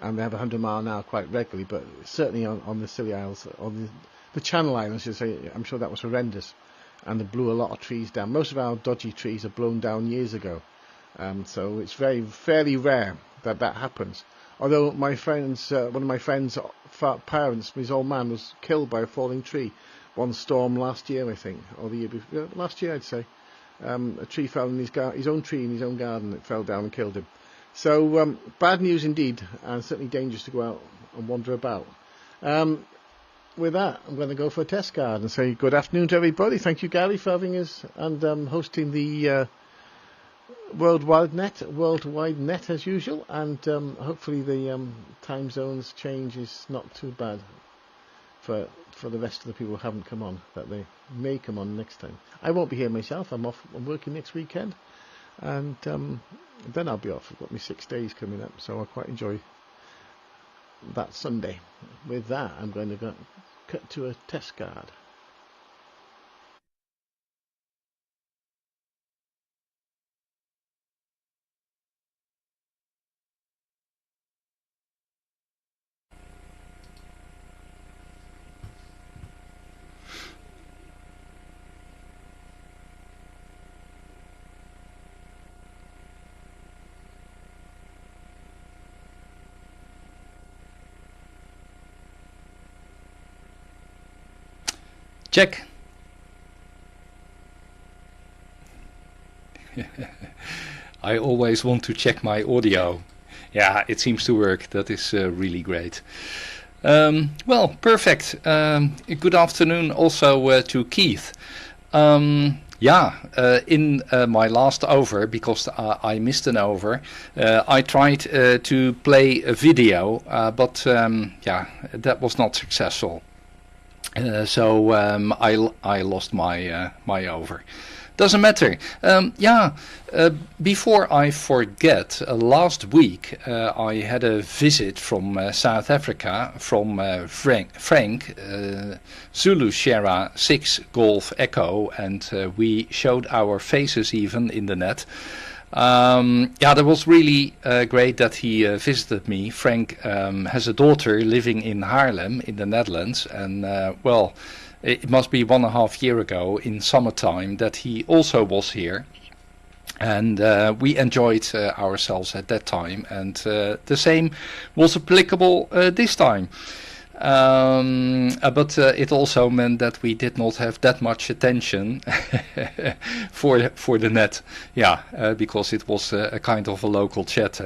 and they have 100 mile an hour quite regularly. But certainly on the Scilly Isles, on the Channel Islands, should say, I'm sure that was horrendous, and it blew a lot of trees down. Most of our dodgy trees are blown down years ago, so it's fairly rare that happens. Although my friends, one of my friends' parents, his old man, was killed by a falling tree one storm last year, I think, or the year before. Last year, I'd say. A tree fell in his own tree in his own garden. It fell down and killed him. So bad news indeed, and certainly dangerous to go out and wander about. With that, I'm going to go for a test card and say good afternoon to everybody. Thank you, Gary, for having us and hosting the worldwide net as usual. And hopefully the time zones change is not too bad for the rest of the people who haven't come on, that they may come on next time. I won't be here myself. I'm working next weekend, and then I'll be off. I've got my 6 days coming up, so I'll quite enjoy that Sunday. With that, I'm going to cut to a test card. Check. I always want to check my audio. Yeah, it seems to work. That is really great. Well, perfect. Good afternoon also to Keith. In my last over, because I missed an over, I tried to play a video, but that was not successful. So I lost my over. Doesn't matter. Before I forget, last week I had a visit from South Africa from Frank Zulu Sierra 6 Golf Echo, and we showed our faces even in the net. That was really great that he visited me. Frank has a daughter living in Haarlem in the Netherlands, and it must be 1.5 years ago in summertime that he also was here, and we enjoyed ourselves at that time, and the same was applicable this time. But it also meant that we did not have that much attention for the net, because it was a kind of a local chat.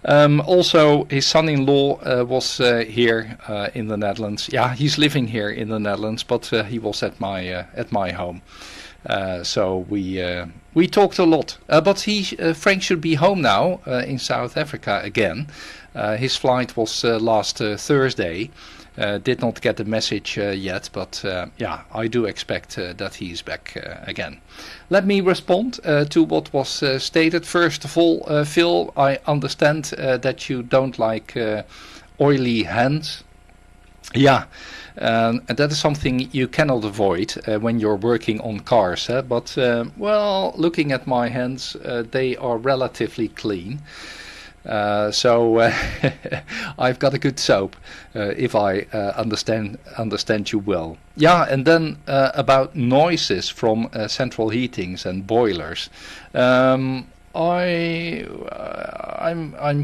Also, his son-in-law was here in the Netherlands. Yeah, he's living here in the Netherlands, but he was at my home. So we talked a lot. But Frank should be home now in South Africa again. His flight was last Thursday. Did not get the message yet, but I do expect that he is back again. Let me respond to what was stated. First of all, Phil, I understand that you don't like oily hands. And that is something you cannot avoid when you're working on cars. But looking at my hands, they are relatively clean. So I've got a good soap, if I understand you well. And then about noises from central heatings and boilers. I'm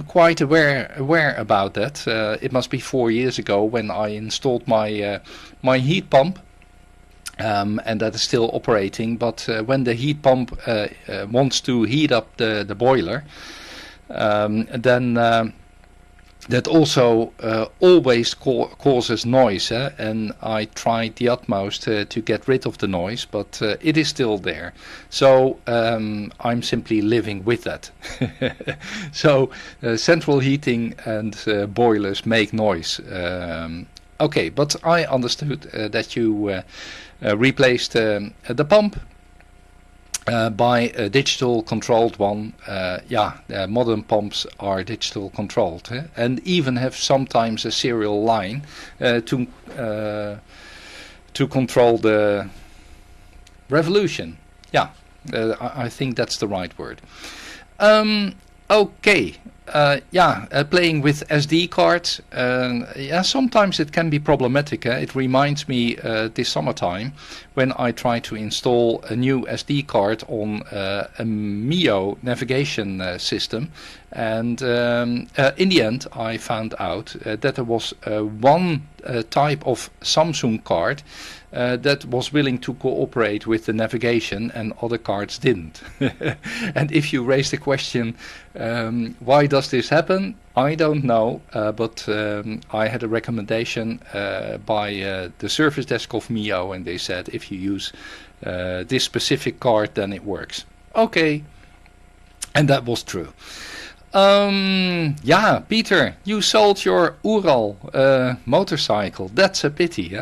quite aware about that. It must be 4 years ago when I installed my heat pump. And that is still operating. But when the heat pump wants to heat up the boiler, then that also always causes noise, and I tried the utmost to get rid of the noise, but it is still there. So I'm simply living with that. So central heating and boilers make noise. Okay, but I understood that you replaced the pump. buy a digital controlled one. Modern pumps are digital controlled, and even have sometimes a serial line to control the revolution. I think that's the right word. Okay. Playing with SD cards. Sometimes it can be problematic. It reminds me this summertime when I tried to install a new SD card on a Mio navigation system, and in the end I found out that there was one type of Samsung card that was willing to cooperate with the navigation, and other cards didn't. And if you raise the question, why does this happen? I don't know, but I had a recommendation by the service desk of Mio, and they said if you use this specific card, then it works. Okay, and that was true. Peter, you sold your Ural motorcycle. That's a pity,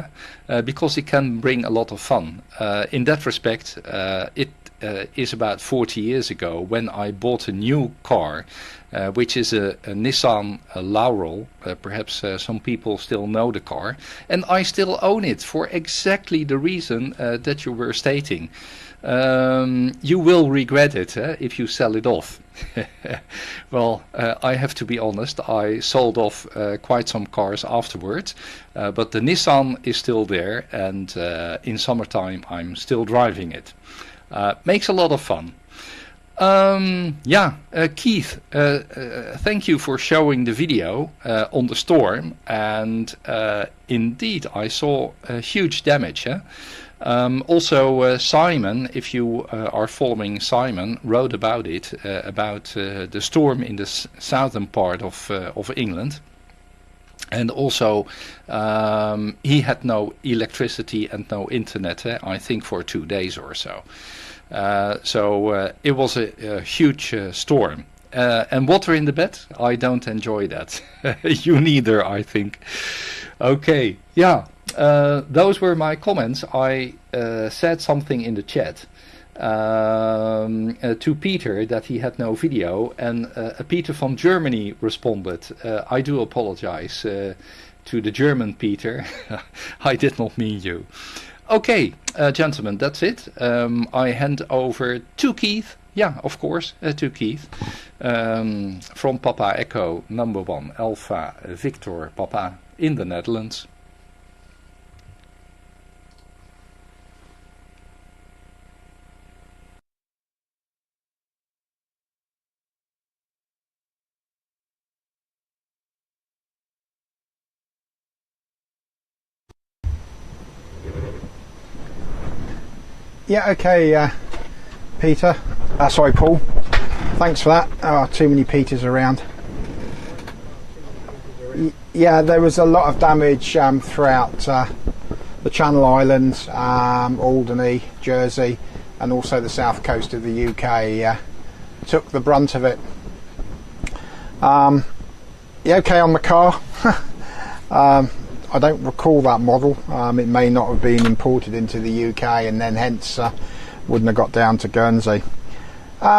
because it can bring a lot of fun. In that respect, it is about 40 years ago when I bought a new car, which is a Nissan Laurel. Perhaps some people still know the car, and I still own it for exactly the reason that you were stating. You will regret it if you sell it off. Well, I have to be honest, I sold off quite some cars afterwards, but the Nissan is still there, and in summertime I'm still driving it. Makes a lot of fun. Keith, thank you for showing the video on the storm, and indeed I saw huge damage. Also, Simon, if you are following Simon, wrote about it, about the storm in the southern part of England. And also, he had no electricity and no internet, I think for 2 days or so. So it was a huge storm. And water in the bed? I don't enjoy that. You neither, I think. Okay, those were my comments. I said something in the chat to Peter that he had no video, and Peter from Germany responded, I do apologize to the German Peter. I did not mean you. Okay, gentlemen, that's it. I hand over to Keith. Yeah, of course, to Keith. From Papa Echo #1 Alpha Victor Papa in the Netherlands. Yeah, okay, Peter. Sorry, Paul. Thanks for that. Oh, too many Peters around. Yeah, there was a lot of damage throughout the Channel Islands, Alderney, Jersey, and also the south coast of the UK. Took the brunt of it. Yeah, okay on the car. I don't recall that model. It may not have been imported into the UK and then hence wouldn't have got down to Guernsey.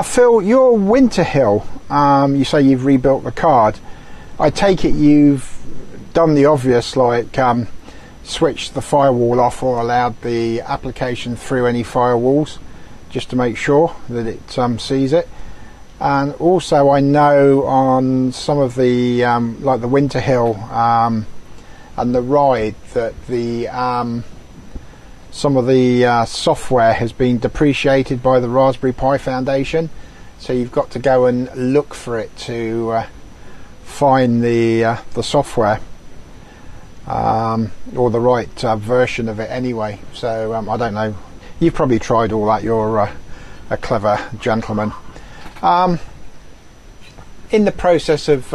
Phil, your Winter Hill, you say you've rebuilt the card. I take it you've done the obvious, like switched the firewall off or allowed the application through any firewalls just to make sure that it sees it. And also I know on some of the like the Winter Hill and the ride that the some of the software has been depreciated by the Raspberry Pi Foundation, so you've got to go and look for it to find the software or the right version of it anyway. So I don't know, you've probably tried all that, you're a clever gentleman. In the process of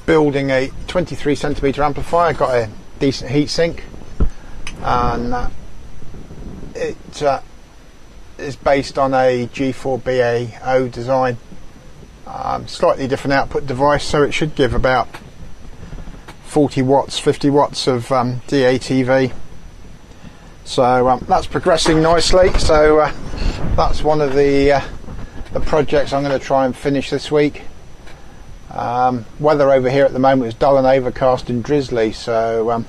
building a 23 centimeter amplifier, got a decent heatsink, and it is based on a G4BAO design, slightly different output device, so it should give about 40 watts, 50 watts of DATV. So that's progressing nicely. So that's one of the projects I'm going to try and finish this week. Weather over here at the moment is dull and overcast and drizzly, so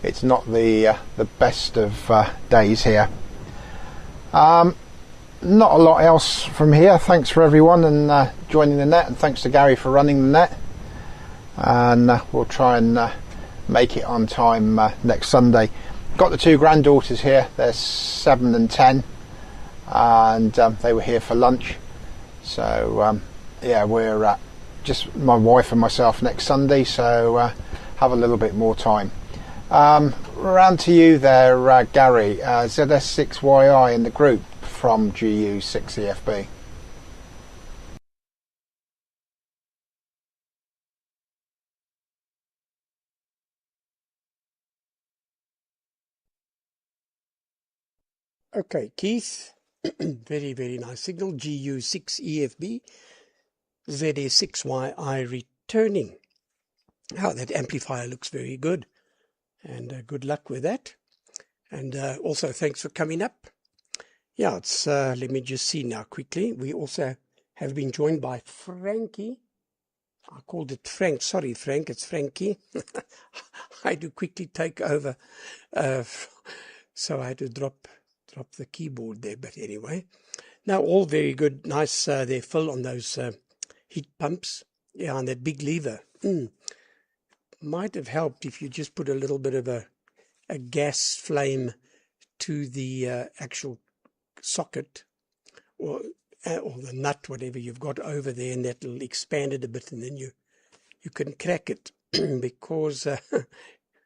it's not the best of days here. Not a lot else from here. Thanks for everyone and joining the net, and thanks to Gary for running the net, and we'll try and make it on time next Sunday. Got the two granddaughters here, they're 7 and 10, and they were here for lunch, so yeah, we're just my wife and myself next Sunday, so have a little bit more time. Round to you there, Gary, ZS6YI in the group from GU6EFB. Okay, Keith, very, very nice signal. GU6EFB, ZS6YI returning. Oh, that amplifier looks very good, and good luck with that. And also thanks for coming up. Yeah, it's let me just see now quickly. We also have been joined by Frankie. I called it Frank. Sorry, Frank, it's Frankie. I had to quickly take over, so I had to drop the keyboard there. But anyway, now all very good. Nice there, Phil, on those heat pumps. Yeah, on that big lever. Might have helped if you just put a little bit of a gas flame to the actual socket, or the nut, whatever you've got over there, and that'll expand it a bit, and then you can crack it because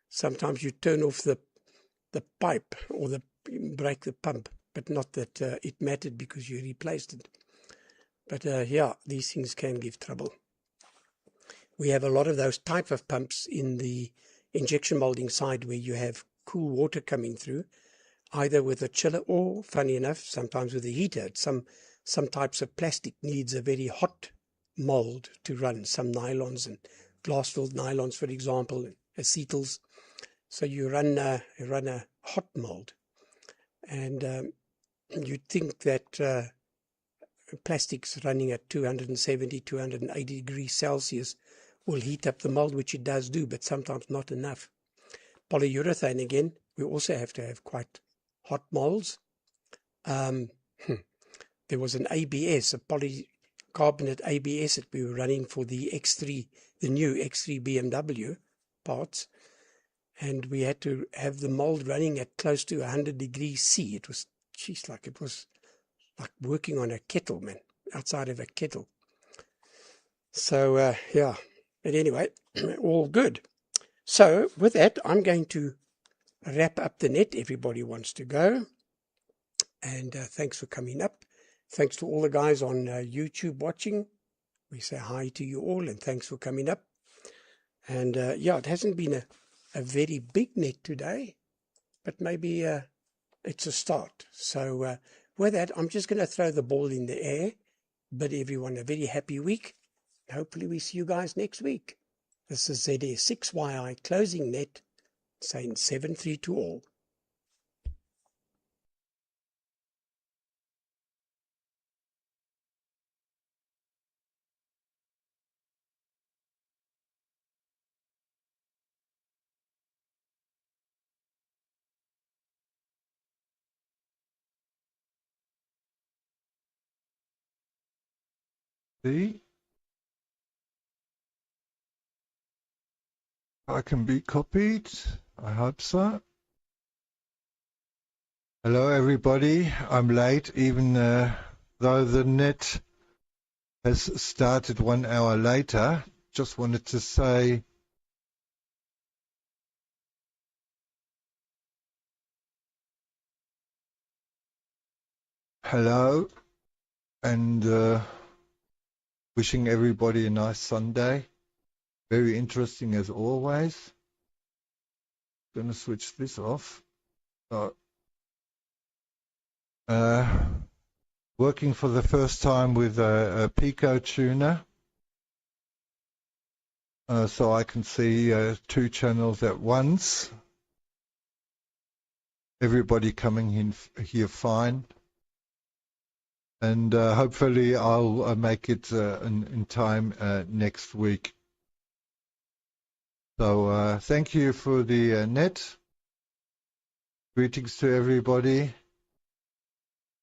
sometimes you turn off the pipe or break the pump, but not that it mattered because you replaced it. But yeah, these things can give trouble. We have a lot of those type of pumps in the injection molding side where you have cool water coming through, either with a chiller or, funny enough, sometimes with a heater. Some types of plastic needs a very hot mold to run. Some nylons and glass-filled nylons, for example, and acetals. So you run a hot mold, and you'd think that plastics running at 270, 280 degrees Celsius will heat up the mold, which it does do, but sometimes not enough. Polyurethane, again, we also have to have quite hot molds. There was an ABS, a polycarbonate ABS that we were running for the X3, the new X3 BMW parts, and we had to have the mold running at close to 100 degrees C. It was, it was like working on a kettle, man, outside of a kettle. So, yeah, but anyway, all good. So, with that, I'm going to wrap up the net. Everybody wants to go. And thanks for coming up. Thanks to all the guys on YouTube watching. We say hi to you all, and thanks for coming up. And yeah, it hasn't been a very big net today, but maybe it's a start. So with that, I'm just going to throw the ball in the air. Bid everyone a very happy week. Hopefully we see you guys next week. This is ZS6YI closing net, saying 7-3 to all. See? I can be copied. I hope so. Hello everybody. I'm late, even though the net has started 1 hour later. Just wanted to say hello and wishing everybody a nice Sunday. Very interesting as always. Gonna switch this off. Working for the first time with a Pico tuner, so I can see 2 channels at once. Everybody coming in here fine. and hopefully I'll make it in time next week. So thank you for the net. Greetings to everybody,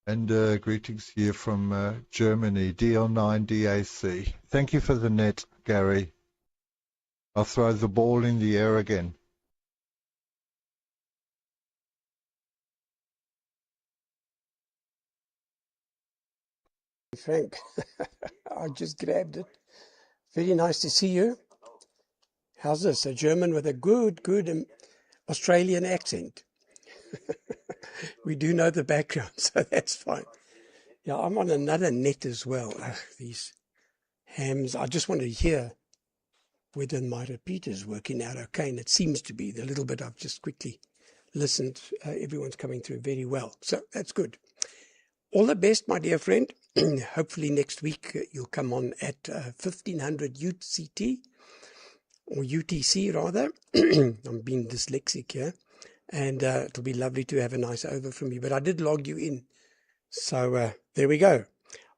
and greetings here from Germany, DL9DAC. Thank you for the net, Gary. I'll throw the ball in the air again. Frank, I just grabbed it. Very nice to see you. How's this? A German with a good Australian accent. We do know the background, so that's fine. Yeah, I'm on another net as well. Ugh, these hams. I just want to hear whether my repeater's working out okay, and it seems to be. The little bit I've just quickly listened, everyone's coming through very well. So that's good. All the best, my dear friend. Hopefully next week you'll come on at 1500 UTC, or UTC rather. I'm being dyslexic here. And it'll be lovely to have a nice over from you. But I did log you in. So there we go.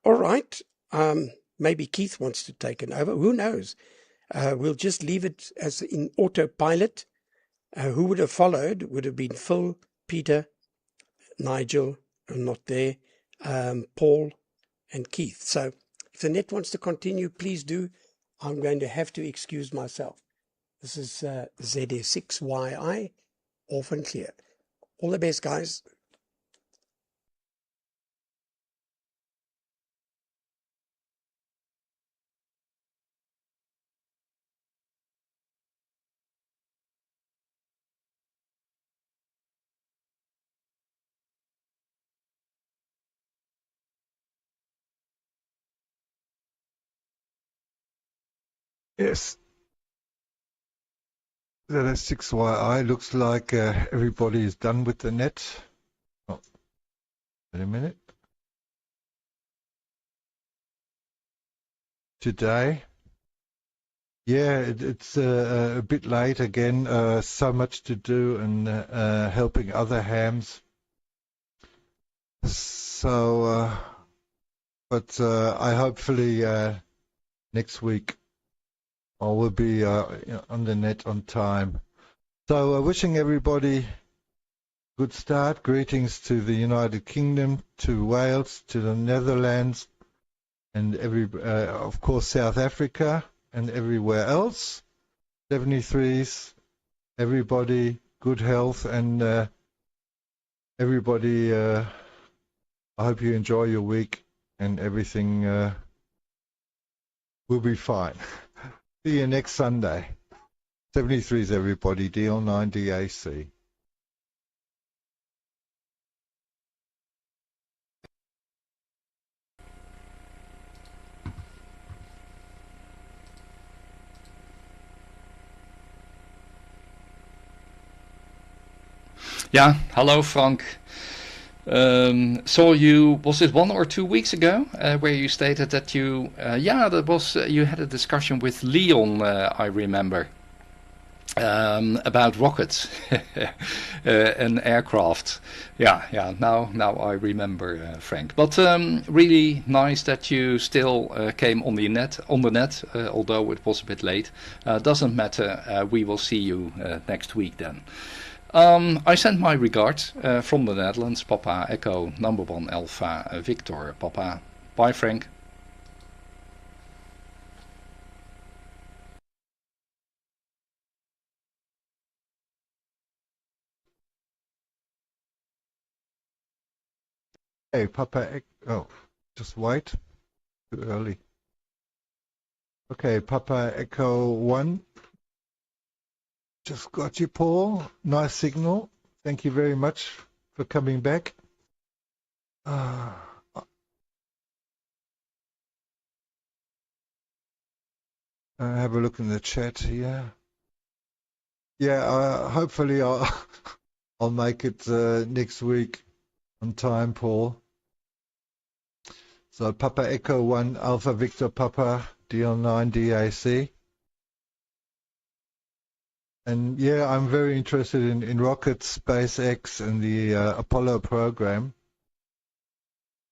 All right. Maybe Keith wants to take an over. Who knows? We'll just leave it as in autopilot. Who would have followed would have been Phil, Peter, Nigel, I'm not there, Paul, and Keith. So if the net wants to continue, please do. I'm going to have to excuse myself. This is ZS6YI, off and clear. All the best, guys. Yes. ZS6YI looks like everybody is done with the net. Oh, wait a minute. Today. Yeah, it's a bit late again. So much to do and helping other hams. So, but I hopefully next week I will be on the net on time. So wishing everybody good start. Greetings to the United Kingdom, to Wales, to the Netherlands, and of course South Africa and everywhere else. 73s, everybody, good health, and everybody, I hope you enjoy your week and everything will be fine. See you next Sunday. 73s, everybody, DL9DAC. Yeah, hello Frank. Saw you, was it 1 or 2 weeks ago, where you stated that you, that was, you had a discussion with Leon, I remember, about rockets and aircraft. Yeah, now I remember, Frank. But really nice that you still came on the net, although it was a bit late. Doesn't matter, we will see you next week then. I send my regards from the Netherlands, Papa Echo number 1 Alpha Victor Papa. Bye Frank. Hey, Papa oh, just wait. Too early. Okay, Papa Echo 1. Just got you, Paul. Nice signal. Thank you very much for coming back. Have a look in the chat here. Yeah, hopefully I'll make it next week on time, Paul. So Papa Echo 1 Alpha Victor Papa DL9DAC. And yeah, I'm very interested in rockets, SpaceX, and the Apollo program.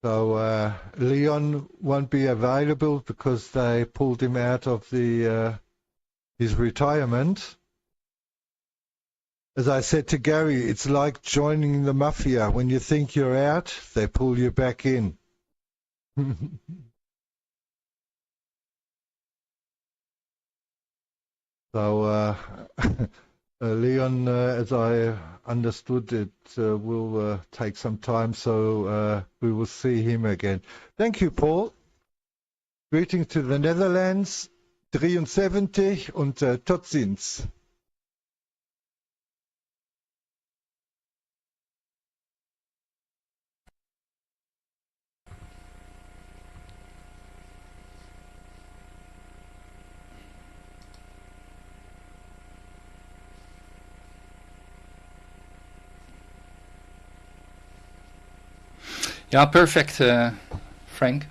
So Leon won't be available because they pulled him out of his retirement. As I said to Gary, it's like joining the mafia. When you think you're out, they pull you back in. So Leon, as I understood it, will take some time, so we will see him again. Thank you, Paul. Greetings to the Netherlands, 73 und tot ziens. Yeah, perfect, Frank.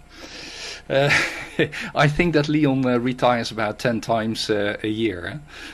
I think that Leon retires about 10 times a year.